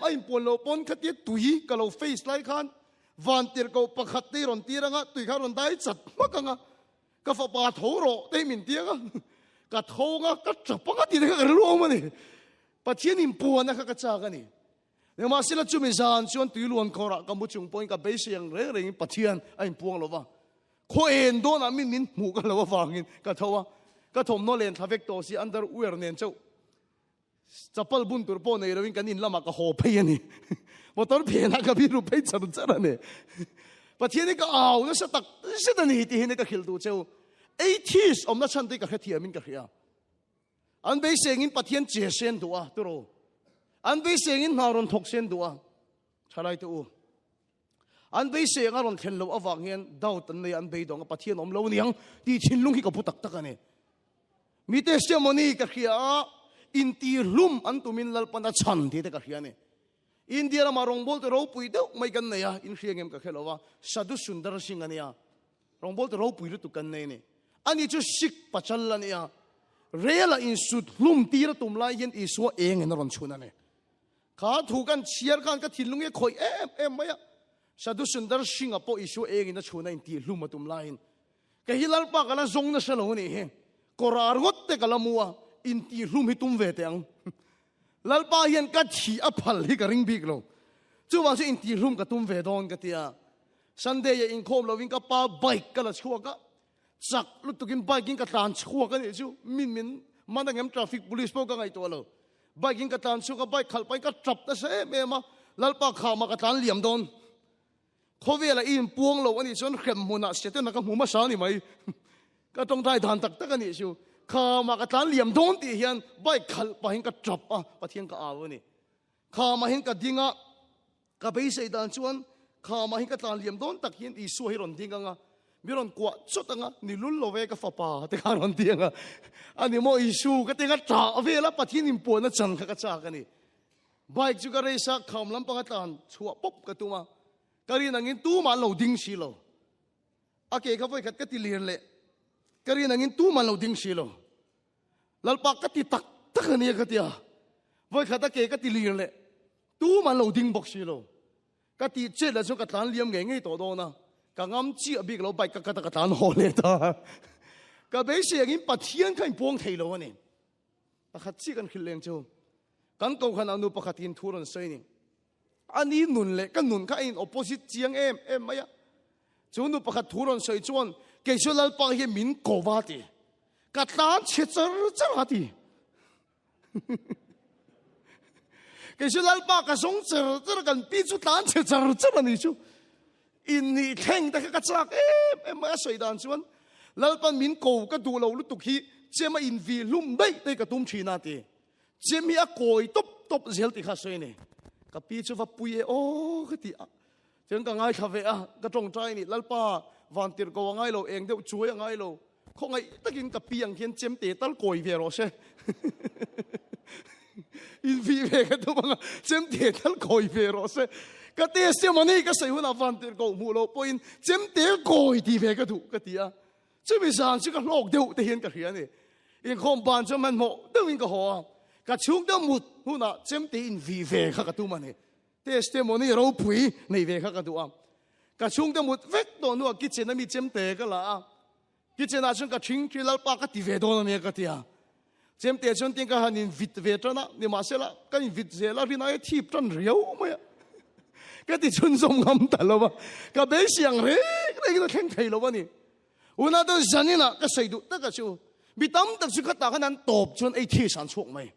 ai pon lo pon khati tui ka lo face lai khan van tir ko pakhat ti ron tiranga tui kha ron dai chat makanga ka fa pa thoro te min ti ga ka thonga ka chapa ka ti ka lo ma ni pathian in puan na ka cha ga ni ne ma sila chu mi zan chuan tui luan khora ka mu chung point ka be siang re pathian ai puang lo wa ko en do na min mu ka lo wangin ka thowa ka thom no len thavek to si under uer nen chau chapal bun tur po nei rawin kanin lama ka ho phei ani motor phe na ka bi ru phei char char ne pathian ka aw na sa tak se da ni ti hin ka khil du cheu 80s om na chan te ka khathia min ka khia an be sengin pathian che sen duwa turo an be sengin naron thok sen duwa thalai tu an be se ngaron thlen lo awang hian dau tan nei an be dong pathian om lo niang ti thinlung hi ka putak tak ani mi testimony ka khia in ti hlum an tumin lalpana chan ti te ka khia ne india ma rongbol te ro pui deu mai kan ne ya in hriangem ka khelowa sadu sundar singh ania rongbol te ro pui lu tu kan nei ne ani chu sik pachal ania rela in sut hlum ti ra tum lai hian i so eng en ron chuna ne kha thu kan chiar kan ka thinlung e khoi em maya Sadhu Sundar Singh apo isu egin na chuna inti lumatum lain. Kahilal pa kala zong na salo ni he. Korar ngot te kala mua inti lum hitum vete ang. Lalpa hian ka thi apal hi ka ring big lo. Chu wang se inti lum ka tum ve don ka tia. Sunday ya in khom lo wing ka pa bike kala chhuwa ka. Chak lutukin bike ka tan chhuwa ka ni chu min manangem traffic police po ka ngai to lo. Bike ka tan chu ka bike khal pai ka trap ta se me ma lalpa khama ka tan liam don. Khowe la in puang lo ani chon khem muna sete na ka huma sa ni mai ka tong dai dan tak tak ani chu kha ma ka tan liam don ti hian bai khal pa hin ka trap a pathian ka aw ni kha ma hin ka dinga ka be sei dan chuan kha ma hin ka tan liam don tak hian i su hi ron dinga nga miron kwa chotanga ni lul lo ve ka fa pa te ka ron dinga ani mo i su ka te ka tra ve la pathian in po na chan ka cha ka ni bai chu ka re sa kham lam pa ka tan chua pop ka tu ma kari nangin tu man lo ding si lo ake ka voi khat ka ti lir le kari nangin tu man lo ding si lo lalpa ka ti tak tak ani ka tia voi khat ke ka ti lir le tu man lo ding bok si lo ka ti che la so ka tan liam nge nge to do na ka ngam chi a big lo bai ka tan ho le ta ka be si ngin pathian kan pong thei lo ni pakhat chi kan khil leng chu kan ko khan anu pakhatin thuron sei ni ani nun le kan nun kha in opposite chiang em maya chu nu pakhat thuron sei chuan ke sulal pa hi min ko wa ti ka tan che char ha ti cái số lal ba cái sống chờ rất là gần bị chút tán chờ rất là nhiều chú in thì thèn ta cái chắc em mới soi đàn chú anh lal ban min cầu cái đồ lâu lúc tục khi chỉ mà in vì lum đây đây cái tôm china thì chỉ mi à coi top zel thì khác soi này cái bị chú pháp bùi ô cái gì chẳng cả ngay thà về cái trồng trái này lal ba van tiệt cầu ngay lâu em đều chuối ngay lâu không ngay tất nhiên cái bị anh hiện chém tê tal coi về rồi chứ in vi về cái đó mà chém tê tal coi về rồi chứ cái tê xem mà này cái sợi hồn van tiệt cầu mù lâu point chém tê coi thì về cái thủ cái gì à chứ bây giờ chứ cái log đều thể hiện cái gì này in không bàn cho mình mộ đều in cái họ cái chúng ta một hồn à chém tê in vi về cái thủ mà này testimony rau pui nei ve kha ka du am ka chung te mut vek to nu ki chen mi chem te ka la ki chen a chung ka thing ki lal pa ka ti ve do na me ka ti a chem te chon ting ka hanin vit ve trana ni ma se la ka in vit ze la rin ai thip tran riau ma ka ti chun som ngam ta lo ba ka be siang re ka theng thei lo ba ni una do janina ka sei du ta ka chu mi tam tak chu ka ta ka nan top chon ai thi san chok mai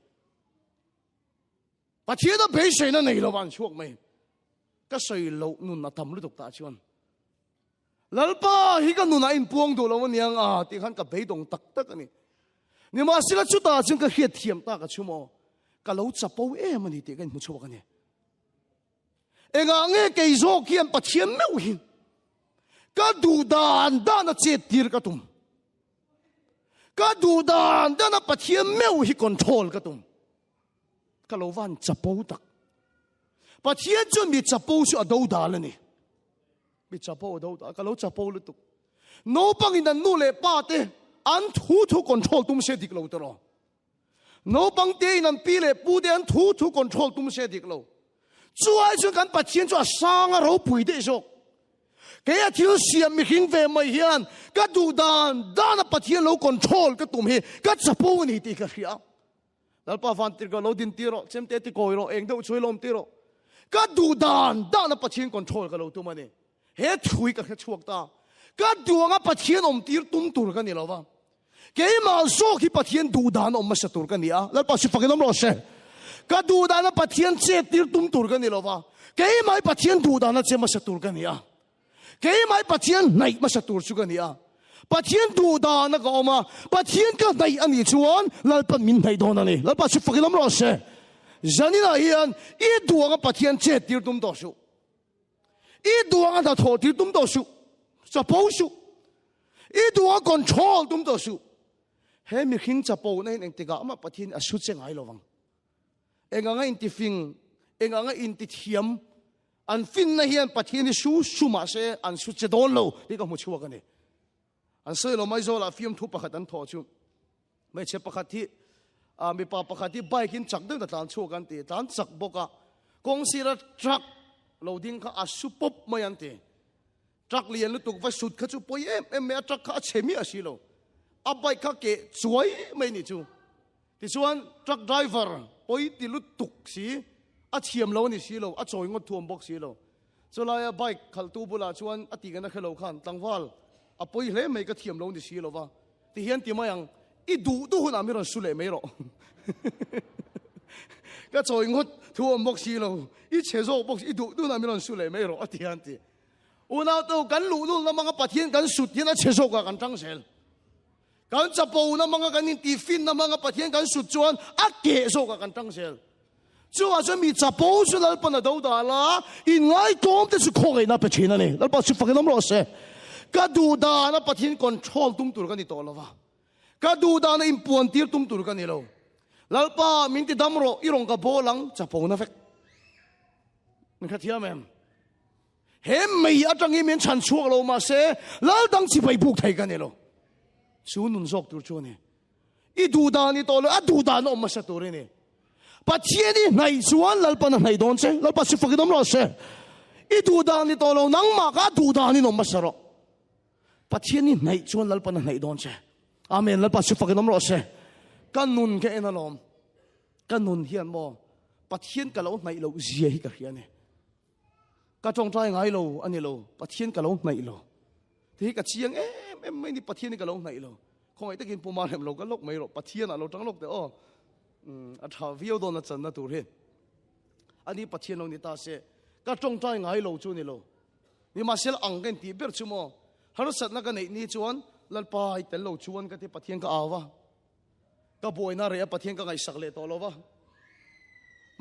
把铁的被水呢内了完全没，个水漏nun那他们都打穿，老爸一个nun那因帮到了我娘啊，你看个被动得得个呢，你妈是个出大真个血甜大个出么，个老杂包嘛你这个没错个呢，哎个我技术见把钱没有hin，个独单单那接地个东，个独单单那把钱没有去 control 个东。cái lỗ van chập bầu đặc, bà thiên chuẩn bị chập bầu sự ở đâu đó lên nè, bị chập bầu ở đâu đó, cái lỗ chập bầu liên tục, nô bằng in anh nô lệ ba thế, anh thu control tung xe đi lâu đó, nô bằng thế in anh pi lệ bu thế anh thu control tung xe đi lâu, chú ai chú cần bà thiên chú sang ở đâu bùi thế số, cái à thiếu xiêm mi hình về mày hiền, cái đủ đàn đàn bà thiên lâu control cái tung he, cái chập bầu này thì cái gì à? Dal pa van tir ka lo din tiro chem te ti koi ro eng do chui lom tiro ka du dan na pathin control ka lo tu mane he thui ka chuak ta ka du nga pathin om tir tum tur ka ni lo wa ke ma so ki pathin du dan om ma sa tur ka ni a dal pa si fakinom ro se ka du dan na pathin che tir tum tur ka ni lo wa ke mai pathin du dan na che ma sa tur ka ni a ke mai pathin nai ma sa tur chu ka ni a bà thiên đủ đà nó có mà bà thiên cái này anh đi chuan là bà mình thấy đó này là bà chụp phim lắm rồi sẽ giờ này là hiện ít đuông cái bà thiên chết tiêu tôm đỏ su ít đuông cái thằng thổ tiêu tôm đỏ su chập bầu su ít đuông control tôm đỏ su hết mình khiến chập bầu này anh tự cả mà bà thiên à sút chân ai lo vang anh ngang in ti phim anh ngang in ti thiam anh phim này hiện bà thiên su mà sẽ anh sút chân đó lâu đi cái một chuột cái này anh soi lo mai zo la phim thu pakhat an tho chu mai che pakhat thi mi pa pakhat thi bike in chak dang da tan chu kan ti tan chak boka kong sira truck loading kha asu pop mai an ti truck lian lu tuk va sut kha chu poi em me truck kha chemi asi lo a bike kha ke chuai mai ni chu ti chuan truck driver poi ti lu tuk si a thiam lo ni si lo a choi ngot thuam bok si lo chola bike khal tu bula chuan ati gana khelo khan tangwal à bồi lẽ mấy cái thiểm lâu thì xí lâu va thì hiện tiệm mà yang ít đủ đủ hơn mình suy lệ mấy rồi cái trời ngót thua bốc xí lâu ít chế số bốc ít đủ đủ mình suy lệ mấy rồi thì hiện tiệm ôn nào đâu cắn lũ lũ làm mga patien cắn sụt hiện chế số cả cắn trăng sel cắn chập bầu làm mga cắn ti fin làm mga patien cắn sụt chuan ác kế số cả cắn trăng sel chú à cho mi chập bầu chú là bên đâu đó là in ngay tom thì chú khó cái na patien này là bao chú phải cái nắm rõ se cái đủ đà nó bắt hiện control tung tur cái này to lova cái đủ đà nó impuan tir tung tur cái này lo lalpa mình thì đâm rồi irong cái bố lăng chập bầu nó phết mình khát thiam em hem mày ở trong im miền chăn chuộc lo mà se lal đăng chỉ phải buộc thầy cái này lo chú nun zok tur chu này ít đủ đà này to lo ít đủ đà nó mà sát tur này ปัจเจียนี่ในส่วนลัลปันในโดนเช่ลัลปันสุฟักน้ำรอเช่อีดูดานี่ตัวเรานังมากาดูดานี่นมมาสระปัจเจียนี่ในส่วนลัลปันในโดนเช่อาเมนลัลปันสุฟักน้ำรอเช่กันนุนแค่เอ็นลอมกันนุนเฮียนโมปัจเจียนกับเราในเราเสียให้กับเฮียนี่ก็จงใจไงเราอันนี้เราปัจเจียนกับเราในเราที่กับเชียงไม่นี่ปัจเจียนนี่กับเราในเราคงไอ้ตะกินปูมาเห็นเราก็ลกไม่หรอกปัจเจียนเราจังลกแต่อัฐาวิวโดนจันนะตัวเรื่องอันนี้ปัจเจียนเรานี่ตาเสก็จงใจไงเราจูนี่เรานี่มาเสียอังกันที่เบิร์ชั่วโมงฮารุสัตนักกันนี่ชวนลัลปายแต่เราชวนกันที่ปัจเจียนก็เอาวะก็บ่อยน่าเรียปัจเจียนก็ไงสักเลยตัวเราวะ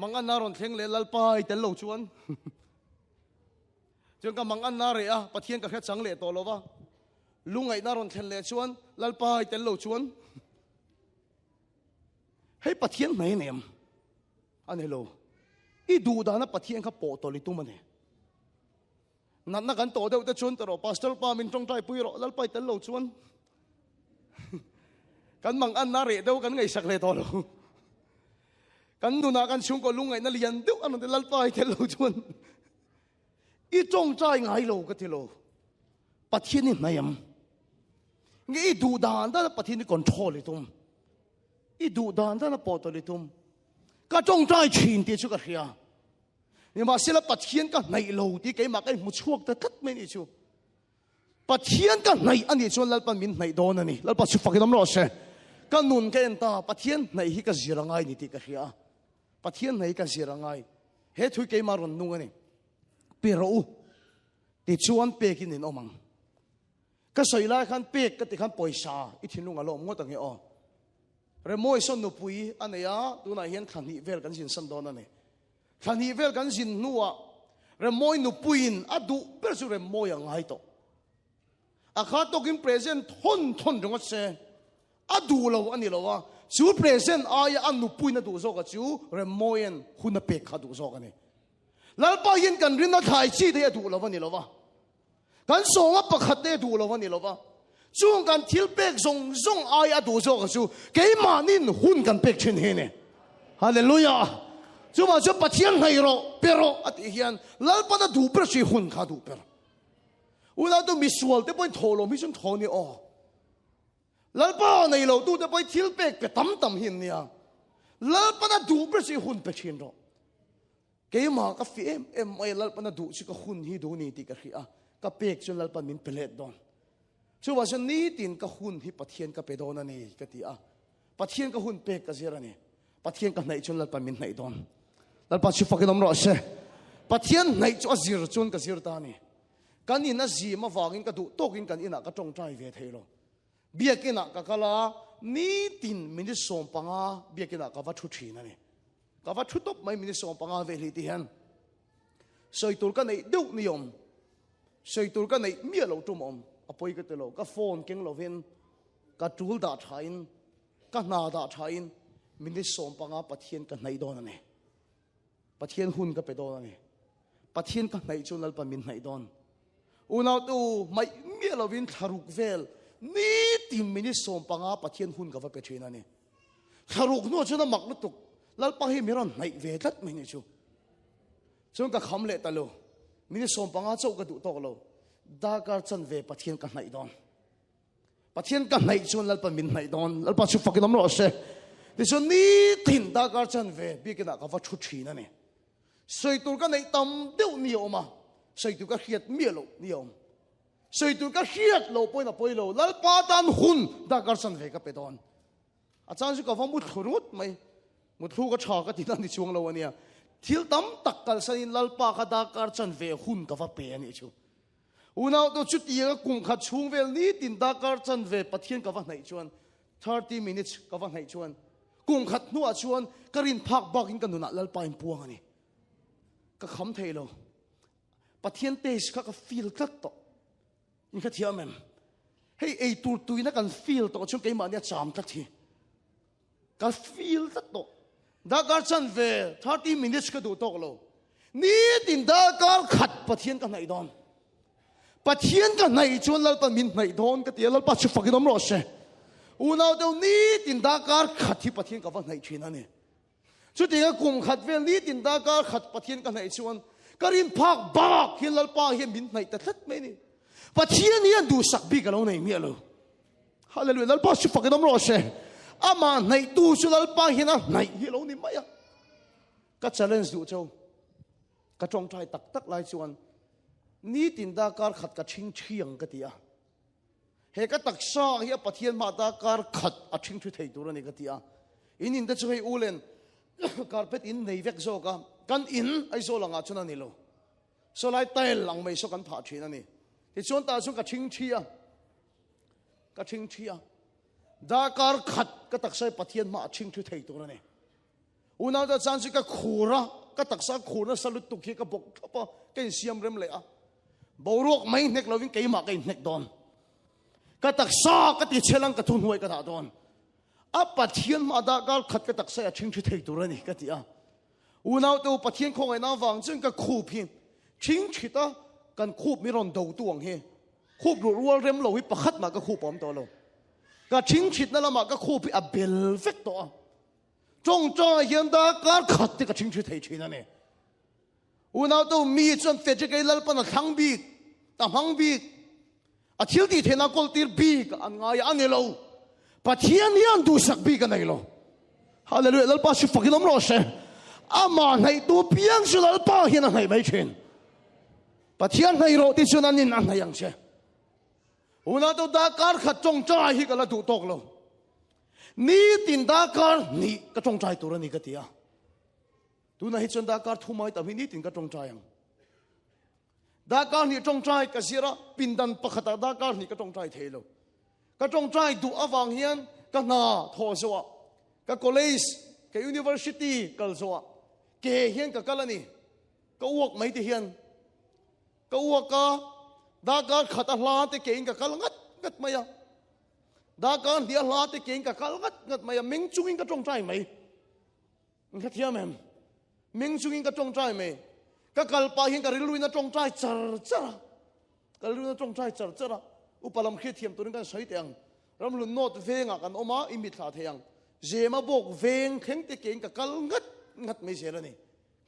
มังอันน่ารอนเทงเลยลัลปายแต่เราชวนจนก็มังอันน่าเรียปัจเจียนก็แค่สังเลยตัวเราวะลุงไงน่ารอนเทงเลยชวนลัลปายแต่เราชวนให้ปัจเจียนไหนเนี่ยอันนี้เราอีดูดานะปัจเจียนเขาโปรตัวลิตุมันเนี่ยนั่นนักกันโตเดียวจะชวนตลอดพาสเตอร์ปามินจงใจปุยรอลัลปายแต่เราชวนกันมังอันน่าเรียเดียวกันไงสักเลยตัวเรากันดูนากันชุงก็ลุงไงนั่นเรียนเดียวอันนั้นลัลปายแต่เราชวนอีจงใจไงเราก็ที่เราปัจเจียนนี่ไหนยังงี้ดูดานได้ปัจเจียนนี่ก่อนโชว์ลิตุมอีดูดานได้นะปอตัวลิตุมก็จงใจชินที่ชุกเฮียนี่มาเสียละปัจเจียนก็ในโลที่เกี่ยมาไอ้มุชวกแต่ทัดไม่นี่ชูปัจเจียนก็ในอันนี้ชวนลัลปันมินในโดนนี่ลัลปันสุฟักน้ำรอเสก็นุนแกนตาปัจเจียนในฮิกจีรังไงนี่ที่กเฮียปัจเจียนในฮิกจีรังไงเฮ้ทุยเกี่ยมารุนนุ่งนี่เปรูที่ชวนเปกินนินอมังก็สวยไล่ขันเปกก็ติขันปอยชาอีทิ้งลุงอารมณ์งดต่างเงี้ยเรื่องมวยส่วนนุปุยอันนี้ดูน่าเห็นขันหิเวลกันสินสันโดนนั่นเองขันหิเวลกันสินนัวเรื่องมวยนุปุยนอดูเปิดสุเรื่องมวยยังไงต่ออาคาตกินเพรสเซนต์ทนจังหวะเสียอดูเราอันนี้เราว่าจูเพรสเซนต์อายอันนุปุยนดูโซกับจูเรื่องมวยนหุ่นเปกขาดูโซกันนี่แล้วไปยินกันรินนักถ่ายชีเดียดูเราวันนี้เราว่ากันส่งว่าประคัดเดียดูเราวันนี้เราว่าช่วงการทิลเป็กส่งอายดูโซกับจูเกี่ยมานินหุ่นกันเป็กเช่นเฮเนี่ยฮาเลลูยาจูว่าจูปัจเจียนให้เราเปรอะอัติเฮียนแล้วปนัดดูเปรชีหุ่นขาดูเปรอุลาตัวมิสวลเดี๋ยวไปโทรมิชนโทนี่อ๋อแล้วป้าในเราดูเดี๋ยวไปทิลเป็กไปตั้มหินเนี่ยแล้วปนัดดูเปรชีหุ่นเป็กเช่นเราเกี่ยมากับฟิเอ็มไอแล้วปนัดดูชิกหุ่นฮีดูนี่ติกะขี้อ่ะกับเป็กจนแล้วปนินเปเลดดอนชัวร์ฉันนี้ตินกับหุ่นที่ปัจเจียนกับเปโดนันนี่กติอ่ะปัจเจียนกับหุ่นเป็กกับเจรานี่ปัจเจียนกับไหนจนแล้วปนินไหนดอนแล้วปัจจุบันก็น้ำร้อนเช่ปัจเจียนไหนจนจีรจนกับจีรตานี่กันนี่น่าจีมาฝากกินกระดูโตกินกันอินักกระจงใจเวทเฮโลเบียกินักกะลานี่ตินมินิสอมปังอาเบียกินักกับวัตถุชีนั่นนี่กับวัตถุตบไม่มินิสอมปังอาเวลีที่เห็นสวยตัวกันในดุนิยมสวยตัวกันในเมียเราจุ่มอมอภัยกันตัวเราก็โฟนเก่งเราเห็นก็จูลดาชายน์ก็นาดาชายน์มินิสอมปังอาปัจเจียนกันในโดนนั่นนี่ปัจเจียนหุ่นก็ไปโดนนั่นนี่ปัจเจียนกันในจุนนัลปมินในโดนอุณาตูไม่เมียเราวินทารุกเวลนี่ติมินิสอมปังอาปัจเจียนหุ่นก็ว่าไปเชนั่นนี่ทารุกโน่ชนะมักลุตุกแล้วปังให้มีรันในเวทัดไม่เนี่ยชูจนก็คำเละตะโลมินิสอมปังอาเจ้ากระดูโตกโลดาการจันเวปัจเจียนกันในโดนปัจเจียนกันในจุนนัลปมินในโดนแล้วปัจจุบันก็น้ำร้อนเช่ดิฉันนี่ถิ่นดาการจันเวบีกินักว่าชุดชีนั่นนี่สวยตัวกันในตำเดียวนิยมมาสวยตัวกันเขียดเมียโลนิยมสวยตัวกันเขียดโลป่วยน่ะป่วยโลแล้วปาตันหุ่นดาการจันเวก็ไปโดนอาจารย์สุกว่ามุดรุดไหมมุดรูก็ชาก็ที่นั่นที่ช่วงเราเนี่ยทิลตั้มตักกันสันแล้วปาดาการจันเวหุ่นก็ว่าเปย์นี่ชูอุณาตัวชุดที่ก็กุมขัดช่วงเวลนี้ตินดาการจันเวปัจเจียนก็ว่าไหนชวน30 minutes ก็ว่าไหนชวนกุมขัดนัวชวนกรินพักบักกินกันดูน่ะแล้วไปพวงอันนี้ก็คำเทโลปัจเจียนเตสก็ฟีลตัดต่อนี่ก็เทียมมันให้ไอตัวตุยนักกันฟีลต่อช่วงเกี่ยมันเนี่ยจามตัดทีก็ฟีลตัดต่อดาการจันเว30 minutes ก็ดูโตกโลนี่ตินดาการขัดปัจเจียนกันไหนดอนปัจเจียนกันไหนชวนเราตอนมินไหนดอนก็เตียเราปัจจุบันก็น้ำร้อนเช่อุณาเดี๋ยวนี้ตินดาการขัดที่ปัจเจียนกับว่าไหนชีนั่นนี่ ชุดที่กุมขัดเวลนี้ตินดาการขัดปะเทียนกันไหนชวนการินพักบักเฮียนลัลปาเฮียนบินไหนแต่ทัดไม่นี่ปะเทียนนี้ดูสักบีกันเราไหนเมียเราฮาเลลูยาลัลปาสุฟักน้ำรอเชอามาไหนดูสุลัลปาเฮียนะไหนเฮียเรานี่ไม่อะก็เชลเลนส์ดูเจ้าก็จงใจตักลายชวนนี้ตินดาการขัดกับชิงเชียงกันทีอ่ะเฮก็ตักซาเฮียปะเทียนมาดาการขัดชิงชุดไทยตัวนี้กันทีอ่ะอินินจะช่วยอูเลนการเป็ดอินในเวกโซกันอินไอโซลังอาชนะนี่โลโซไลเตลหลังไม่โซกันผ่าชีนั่นนี่ที่ชวนตาชวนกับชิงเชียดาการขัดก็ตักใส่ปะเทียนมาชิงชุดไทยตัวนี้อุณาจะจานสิกขูระก็ตักซาขูระสลุดตุกีก็บอกปะก็เสียมเริ่มเลยอ่ะบาวรกไม่เน็กเราวิ่งเกี่ยมากันเน็กโดนก็ตักซาก็ติดเชลังก็ทุนหวยก็ด่าโดนปะเทียนมาดาการขัดก็ตักใส่ชิงชุดไทยตัวนี้ก็ที่อ่ะอุณาตัวปะเทียนคงไอ้น้าฟังจึงก็คูพินชิงชุดกันคูบไม่รอนดูตัวงเฮคูบรัวเร็มเราวิปขัดมาก็คูบปอมตัวเราก็ชิงชุดนั่นละมาก็คูบไปเบลเฟกตัวจงใจเห็นดาการขัดที่ก็ชิงชุดไทยชีนั่นเองอุณาตัวมีจนเฟจเกลัลปนทั้งบีกตั้งหังบีกอาทิตย์ที่เทนักกอลตีร์บีกอันไงอันนี้เราปะเทียนนี้อันดูสักบีกันไหนเราฮาเลลูยาลัลปาสุฟักน้ำรอเชอามาในตัวเพียงสุลัลปาเห็นอะไรไม่เช่นปะเทียนในโรติสุนันนินอันไหนยังเช่อุณาตัวดาการขัดจงใจให้กันละดูตกเรานี่ตินดาการนี่ก็จงใจตัวนี้ก็ที่อ่ะตัวนั้นให้จนดาการทุ่มไม้แต่นี่ตินก็จงใจยังดาการนี่จงใจก็เสียระปินดันปะขัดดาการนี่ก็จงใจเทโลก็จงใจดูอวังเฮียนก็นาทอสวะก็คอลเลจก็ยูนิเวอร์ซิตี้ก็สวะเกเฮียนก็กันละนี่ก็อวกไม่ที่เฮียนก็อวกก็ดาการขัดลาที่เก่งก็กันงัดไม่ยังดาการเดียลาที่เก่งก็กันงัดไม่ยังมิงจุงก็จงใจไหมงัดเทียมเองมิงจุงก็จงใจไหมก็กัลปาเฮียนก็ริลุยน่าจงใจจัดก็ริลุยน่าจงใจจัดอุปลำเขียเทียมตัวนี้กันใช้เตียงรำลุนโนดเวงกันออกมาอิมิตขาเทียงเจมาบอกเวงเข่งที่เก่งก็กัลงัดไม่เสียแล้วนี่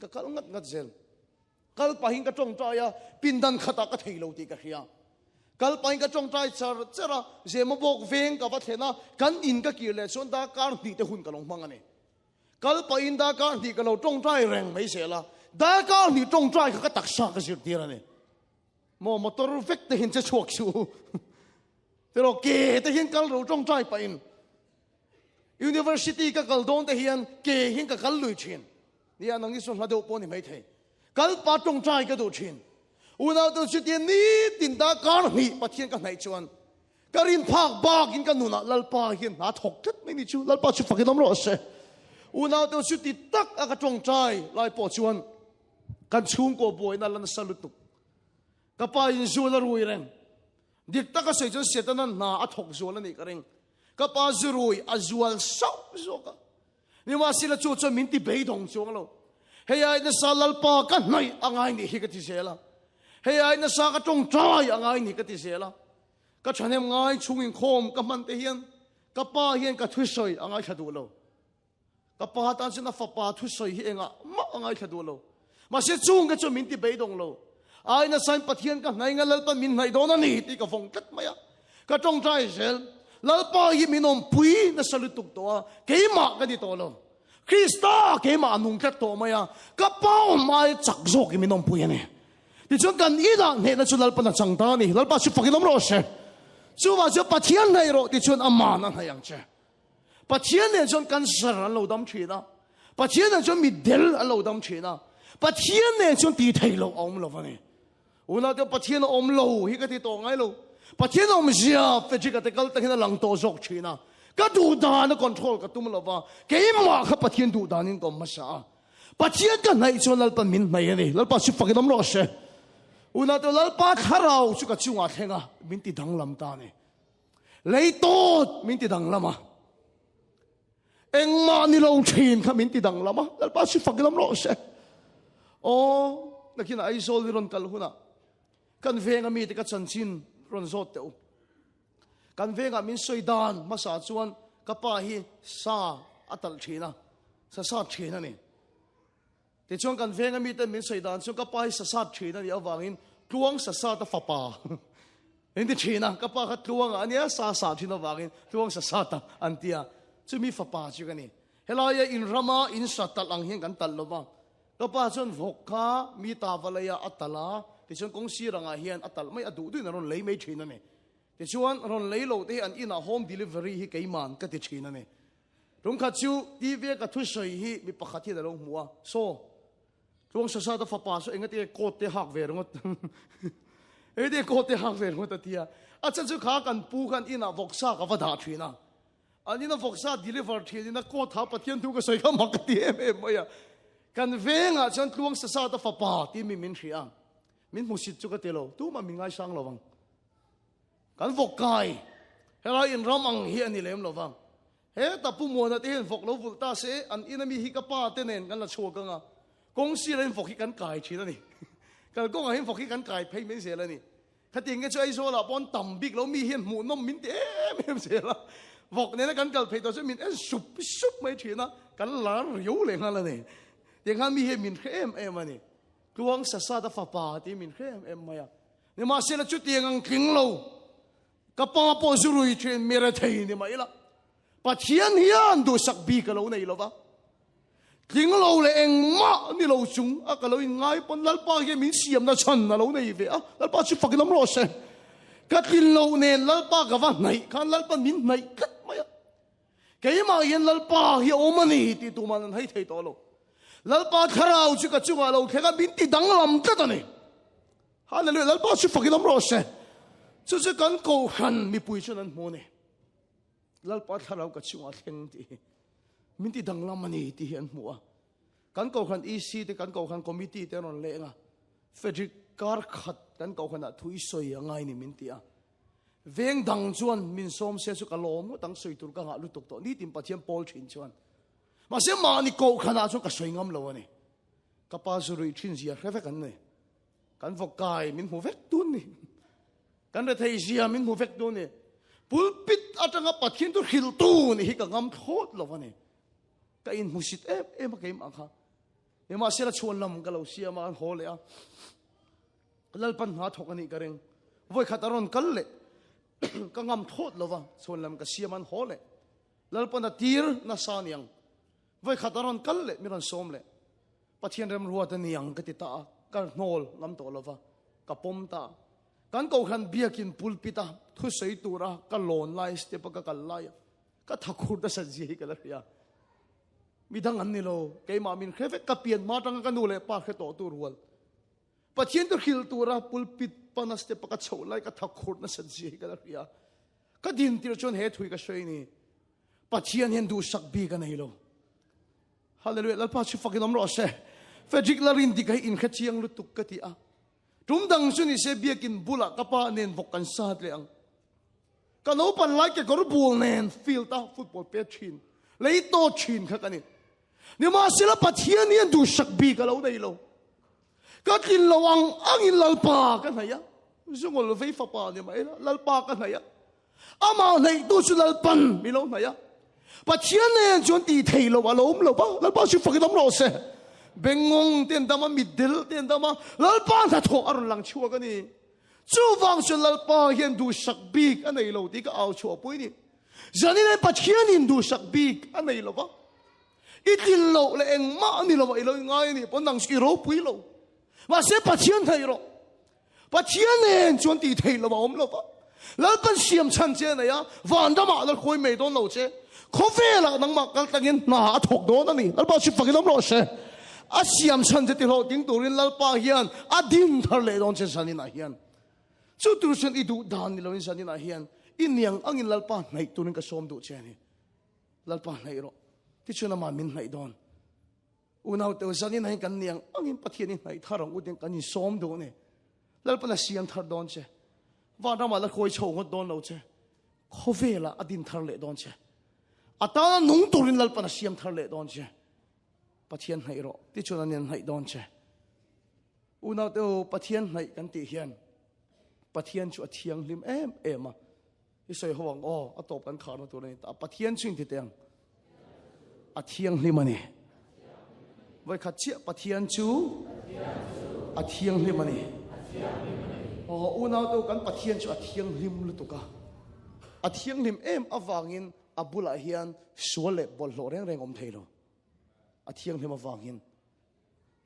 ก็กัลงัดเสียกัลปาหินก็จงใจปินดันขตาก็เทโลตีก็เฮียกัลปาหินก็จงใจจัดเจมาบอกเวงกับว่าเทน่ากันอินก็เกี่ยวเลยส่วนดาการนี่จะหุ่นกันลงมังอันนี้กัลปาหินดาการนี่ก็เราจงใจแรงไม่เสียละดาการนี่จงใจก็ตักซาก็เสียทีละนี่มอเตอร์เฟกต์เห็นจะชวกชูแต่เราเกย์แต่เห็นกันเราจงใจไปอินยูนิเวอร์ซิตี้ก็กัลโดนแต่เห็นเกย์เห็นก็กัลลุยชินนี่อันนี้ส่วนเราดูปนนี่ไม่เท่กัลปาจงใจก็ดูชินอุณาตัวสุดที่นี้ตินดาการนี่ปะเทียนกันไหนชวนการินพักบากินกันนู่นน่ะลัลปาเห็นหาถกทัดไม่มีชูลัลปาชุฟักน้ำร้อนเสอุณาตัวสุดที่ตักอากาจงใจลายปอชวนกันชุ่มกับบวยนั่นลันสลุตุกกับไปอินซูลารุยเร่งดิกตะก็เสียจนเสียตนั้นน่าอัดหกซูลนี่ก็เร่งกับไปซูรุยอัจวลเศร้าโซกะนี่ว่าสิละจู่ๆมินติเบยดงจงเราเฮียไอ้นั่นสาลัลปากันไหนอ่างไงนี่ฮิกติเสียละเฮียไอ้นั่นสากระจงใจอ่างไงนี่ก็ติเสียละก็ฉันเห็นไงชุ่มอินโคมกับมันเทียนกับป้าเฮียนกับทุสอยอ่างไงฉันดูเรากับป้าตอนฉันน่ะฟ้าป้าทุสอยเฮียงอ่ะมาอ่างไงฉันดูเรามาเสียจู่ๆก็จะมินติเบยดงเราไอ้นั่นสันปะเทียนกันไหนงั้นลัลปามินไหนโดนนี่ที่ก็ฟงกัดไหมอ่ะก็จงใจเสียลัลปายิมินอมปุยนั่นสลุตุกตัวเกี่ยมากันที่ตัวเราคริสต์เกี่ยมานุ่งกัดตัวไหมอ่ะก็ป้าไม่จักโจกิมินอมปุยเนี่ยที่ชวนกันอีด่างเนี่ยนั่นชวนลัลปานั่งจังตานี่ลัลปาชุฟักน้ำร้อนเช่ชัวว่าจะปะเทียนไหนรอที่ชวนอามานั่นให้ยังเช่ปะเทียนเนี่ยชวนกันสารเราดำชีนะปะเทียนเนี่ยชวนมีเดลเราดำชีนะปะเทียนเนี่ยชวนตีไทยเราเอาไม่เราฟังเนี่ยอุณาเดียวปะเทียนอมโลฮิกติโตไงโลปะเทียนอมเสียเฟจิกติกัลแต่เห็นหลังโตจกชีนะก็ดูดานคอนโทรลกับตุ้มเราว่าเกี่ยมาขับปะเทียนดูดานินก็มาซาปะเทียนกันไหนชวนลัลปามินไหนนี่ลัลปาสุฟักน้ำร้อนเช่อุณาเดียวลัลปาทาราสุกัดชิวอาเทงะมินติดังลำตาเนี่ยเลยโตมินติดังลำมาเอ็งมานี่เราชีนข้ามินติดังลำมาลัลปาสุฟักน้ำร้อนเช่โอ้นักขินไอโซลิรอนกัลหุนะกันเวงมีแต่กัดสันชินรอนโซเตอกันเวงมินสวยดานมาสาชวนกับป้าฮีซาอัตลชีนะ sa sa thrin ani ti chuan kan venga mi te min seidan chu ka pai sa sa thrin ani awangin tluang sa sa ta fapa hindi thina ka pa ka tluang ania sa sa thrin awangin tluang sa sa ta antia chu mi fapa chu kani helaya in rama in satal ang hian kan tal lova ka pa chuan vokha mi ta valaya atala ti chuan kong siranga hian atal mai adu du na ron lei mai thrin ani ti chuan ron lei lo te an ina home delivery hi keiman ka ti thrin ani rung kha chu tv ka thu soi hi mi pakhathi da lo muwa so tuang sa sa ta fapa so engati kot te hak ver ngot e de kot te hak ver ngot tia a chan chu kha kan pu kan ina voksa ka wada thina anina voksa deliver thina kot ha pathian tu ka soi ka mak ti em maya kan venga chan tuang sa sa ta fapa ti mi min thia min musit chu ka te lo tu ma mi ngai sang lo wang kan vokai hela in ramang hi ani lem lo wang he ta pu mo na te hen vok lo vul ta se an inami hi ka pa te nen kan la chua ka nga kong si len vok hi kan kai chi na ni kan kong hin vok hi kan kai phei men se la ni kha ting ke choi so la pon tam big lo mi hian mu nom min te em se la vok ne na kan kal phei to se min sup sup mai thi na kan la riu le nga la ni te kha mi he min khem em ani tuang sa sa da fa pa ti min khem em maya ni ma se la chu tiang ang king lo ka pa po zurui chen mi ra thei ni mai la pathian hian du sak bi ka lo nei lo ba king lo le eng ma ni lo chung a ka lo ngai pon lal pa ge min siam na chan na lo nei ve a lal pa chi fakin am ro se ka tin lo ne lal pa ka va nai khan lal pa min nai kat ma ya ke ma yen lal pa hi o mani ti tu man hai thei to lo lal pa tharau chu ka chunga lo khe ka bin ti dang lam ta ta ne hallelujah lal pa chi fakin am ro se chu chu kan ko khan mi pui chu nan mo ne lal pa tharau ka chunga theng ti min ti dang lam ani ti hian muwa kan ko khan EC te kan ko khan committee te ron le nga fedrik kar khat kan ko khan a thui soi angai ni min ti a veng dang chuan min som se su ka lom tang soi tur ka nga lu tok to ni tim pathiam pol thin chuan ma se ma ni ko khan a chu ka soi ngam lo ani ka pa zurui thin zia khave kan ne kan vokai min hu vek tun ni kan re thei zia min hu vek tun ni pulpit atanga pathian tu hil tu ni hi ka ngam thot lo ani ka in musit em ka im akha ema sela chuan lam ka lo sia ma ho le a lal pan ha thok ani ka reng voi khataron kal le ka ngam thot lova chuan lam ka sia man ho le lal pan tir na saniang voi khataron kal le miran som le pathian rem ruat aniang ka ti ta ka nol ngam to lova ka pom ta kan ko khan biakin pulpita thu sei tura ka lon lai step ka kal lai ka thakur da saji ka la ya midang an nilo kay mamin kheve kapian matang kanule pa khe to turwal pathian to khil tura pulpit panaste pakat cholai ka thakhur na saji ka ria ka din tir chon he thui ka shoi ni pathian hen du sak bi ka nei lo hallelujah lal pa chi fakin am ro se fedrik larin di kai in kha chiang lu tuk ka ti a tum dang su ni se biakin bula ka pa nen vokan sat le ang ka no pan like ke kor bul nen field ta football pe chin lei to chin kha kanin ni ma sila pathian ni du sak bi ka lo dei lo ka kin lo ang in lal pa ka na ya zungol ve fa pa ni mai lal pa ka na ya ama nei tu su lal pan mi lo na ya pathian ne jon ti thei lo wa lom lo ba lal pa su fa ki dom lo se bengong ten dama middel ten dama lal pa tha tho ar lang chua ka ni chu wang su lal pa hian du sak bi ka nei lo ti ka au chua pui ni zani ne pathian in du sak bi ka nei lo ba itin lo le eng ma ni lo ba ilo ngai ni pon dang ski ro pui lo ma se pathian thai ro pathian ne chon ti thei lo ba om lo ba lal pan siam chan che na ya van da ma lal khoi me don lo che kho ve la nang ma kal tangin na thok do na ni lal pa chi fakilom lo se a siam chan je ti lo ding turin lal pa hian a din thar le don che sani na hian chu tu chen i du dan ni lo in sani na hian in yang angin lal pa nai turin ka som du che ni lal pa nai ro ti chuna ma min nai don unaw te sani na kan niang angin pathian ni nai tharang u ding kan ni som do ne lal pa na siam thar don che wa da ma la khoi chho ngot don lo che kho ve la a din thar le don che ata nung turin lal pa na siam thar le don che pathian nai ro ti chuna nen nai don che unaw te pathian nai kan ti hian pathian chu athiang lim em a isoi hawang atop kan khar na tu nei ta pathian ching ti teng athiang lim ani vai khat chia pathian chu a thiang hlim ani unau to kan pathian chu a thiang hlim lu tuka a thiang hlim em awangin abula hian suale bol lo reng reng om theilo a thiang hlim awangin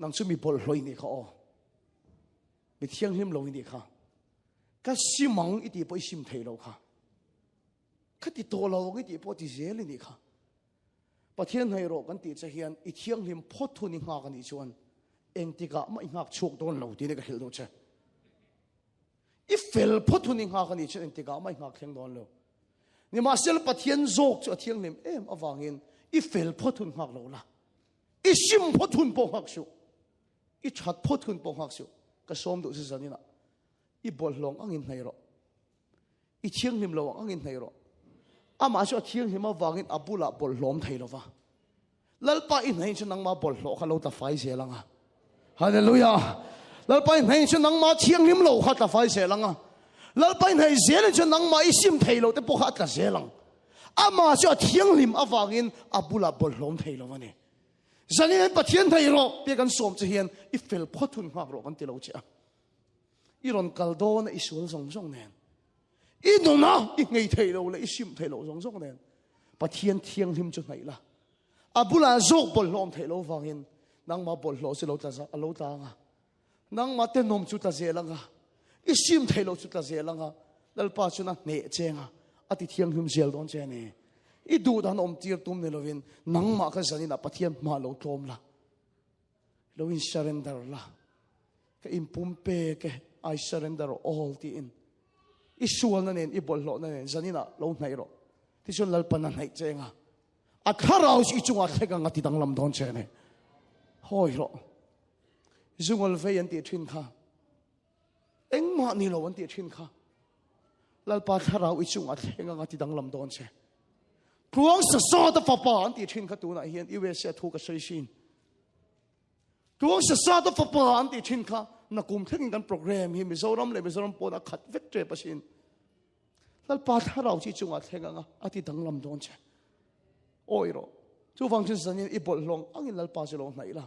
nang chu mi bol hloi ni kha o mi thiang hlim lo ni kha ka simang iti poi sim theilo kha khati to lo ngi ti po ti zel ni kha pathian hai ro kan ti cha hian i thiang hlim phot thu ni nga kan ni chuan eng tika mai ngak chuk don lo ti ne ka hil do che i fel phot thu ni nga kan ni chuan eng tika mai ngak thleng don lo ni ma sel pathian zok chu thiang hlim em awangin i fel phot thu ngak lo la i sim phot thu po ngak su i chat phot thu po ngak su ka som do se zanina i bol long angin nei ro i thiang hlim lo angin nei ro ama so thiang hlim awangin abula bol lom thei lo wa lalpa in hein chu nang ma bol lo kha lo ta fai se langa hallelujah lalpa in hein chu nang ma thiang hlim lo kha ta fai se langa lalpa in hei zel chu nang ma isim thei lo te po kha ta zelang ama so thiang hlim awangin abula bol lom thei lo wani zani pathian thei ro pe kan som che hian i fel phothun ngak ro kan ti lo cha iron kaldon isul song song nen i nona i ngei thei lo le isim thei lo song song nen pathian thiang hlim chu nei la abula zok bol lom thei lo wangin nang ma bol lo se lo ta za alo ta nga nang ma te nom chu ta zelanga isim thei lo chu ta zelanga lalpa chu na ne chenga ati thiang hlim zel don che ne i du dan om tir tum ne lovin nang ma kha zani na pathian ma lo tom la lovin surrender la ka impum pe ke I surrender all ti in isual na nen i bol lo na nen zani na lo nai ro ti chon lalpa na nai chenga a tharau si chunga thega ngati dang lam don che ne hoi ro zungol ve yan ti thin kha eng ma ni lo an ti thin kha lalpa tharau i chunga thega ngati dang lam don che tuang sa sa da fa pa an ti thin kha tu na hian i we se thu ka sei sin tuang sa sa da fa pa an ti thin kha na kum theng kan program hi mizoram le mizoram po na khat vek tre pasin lalpa tharau chi chunga thega nga ati dang lam don che oiro chu wang chen sanin i bol long angin lalpa se lo nai la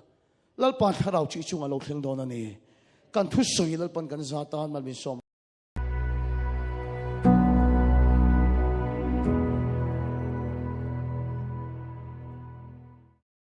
lalpa tharau chi chunga lo thleng don ani kan thu soi lalpan kan zatan mal min som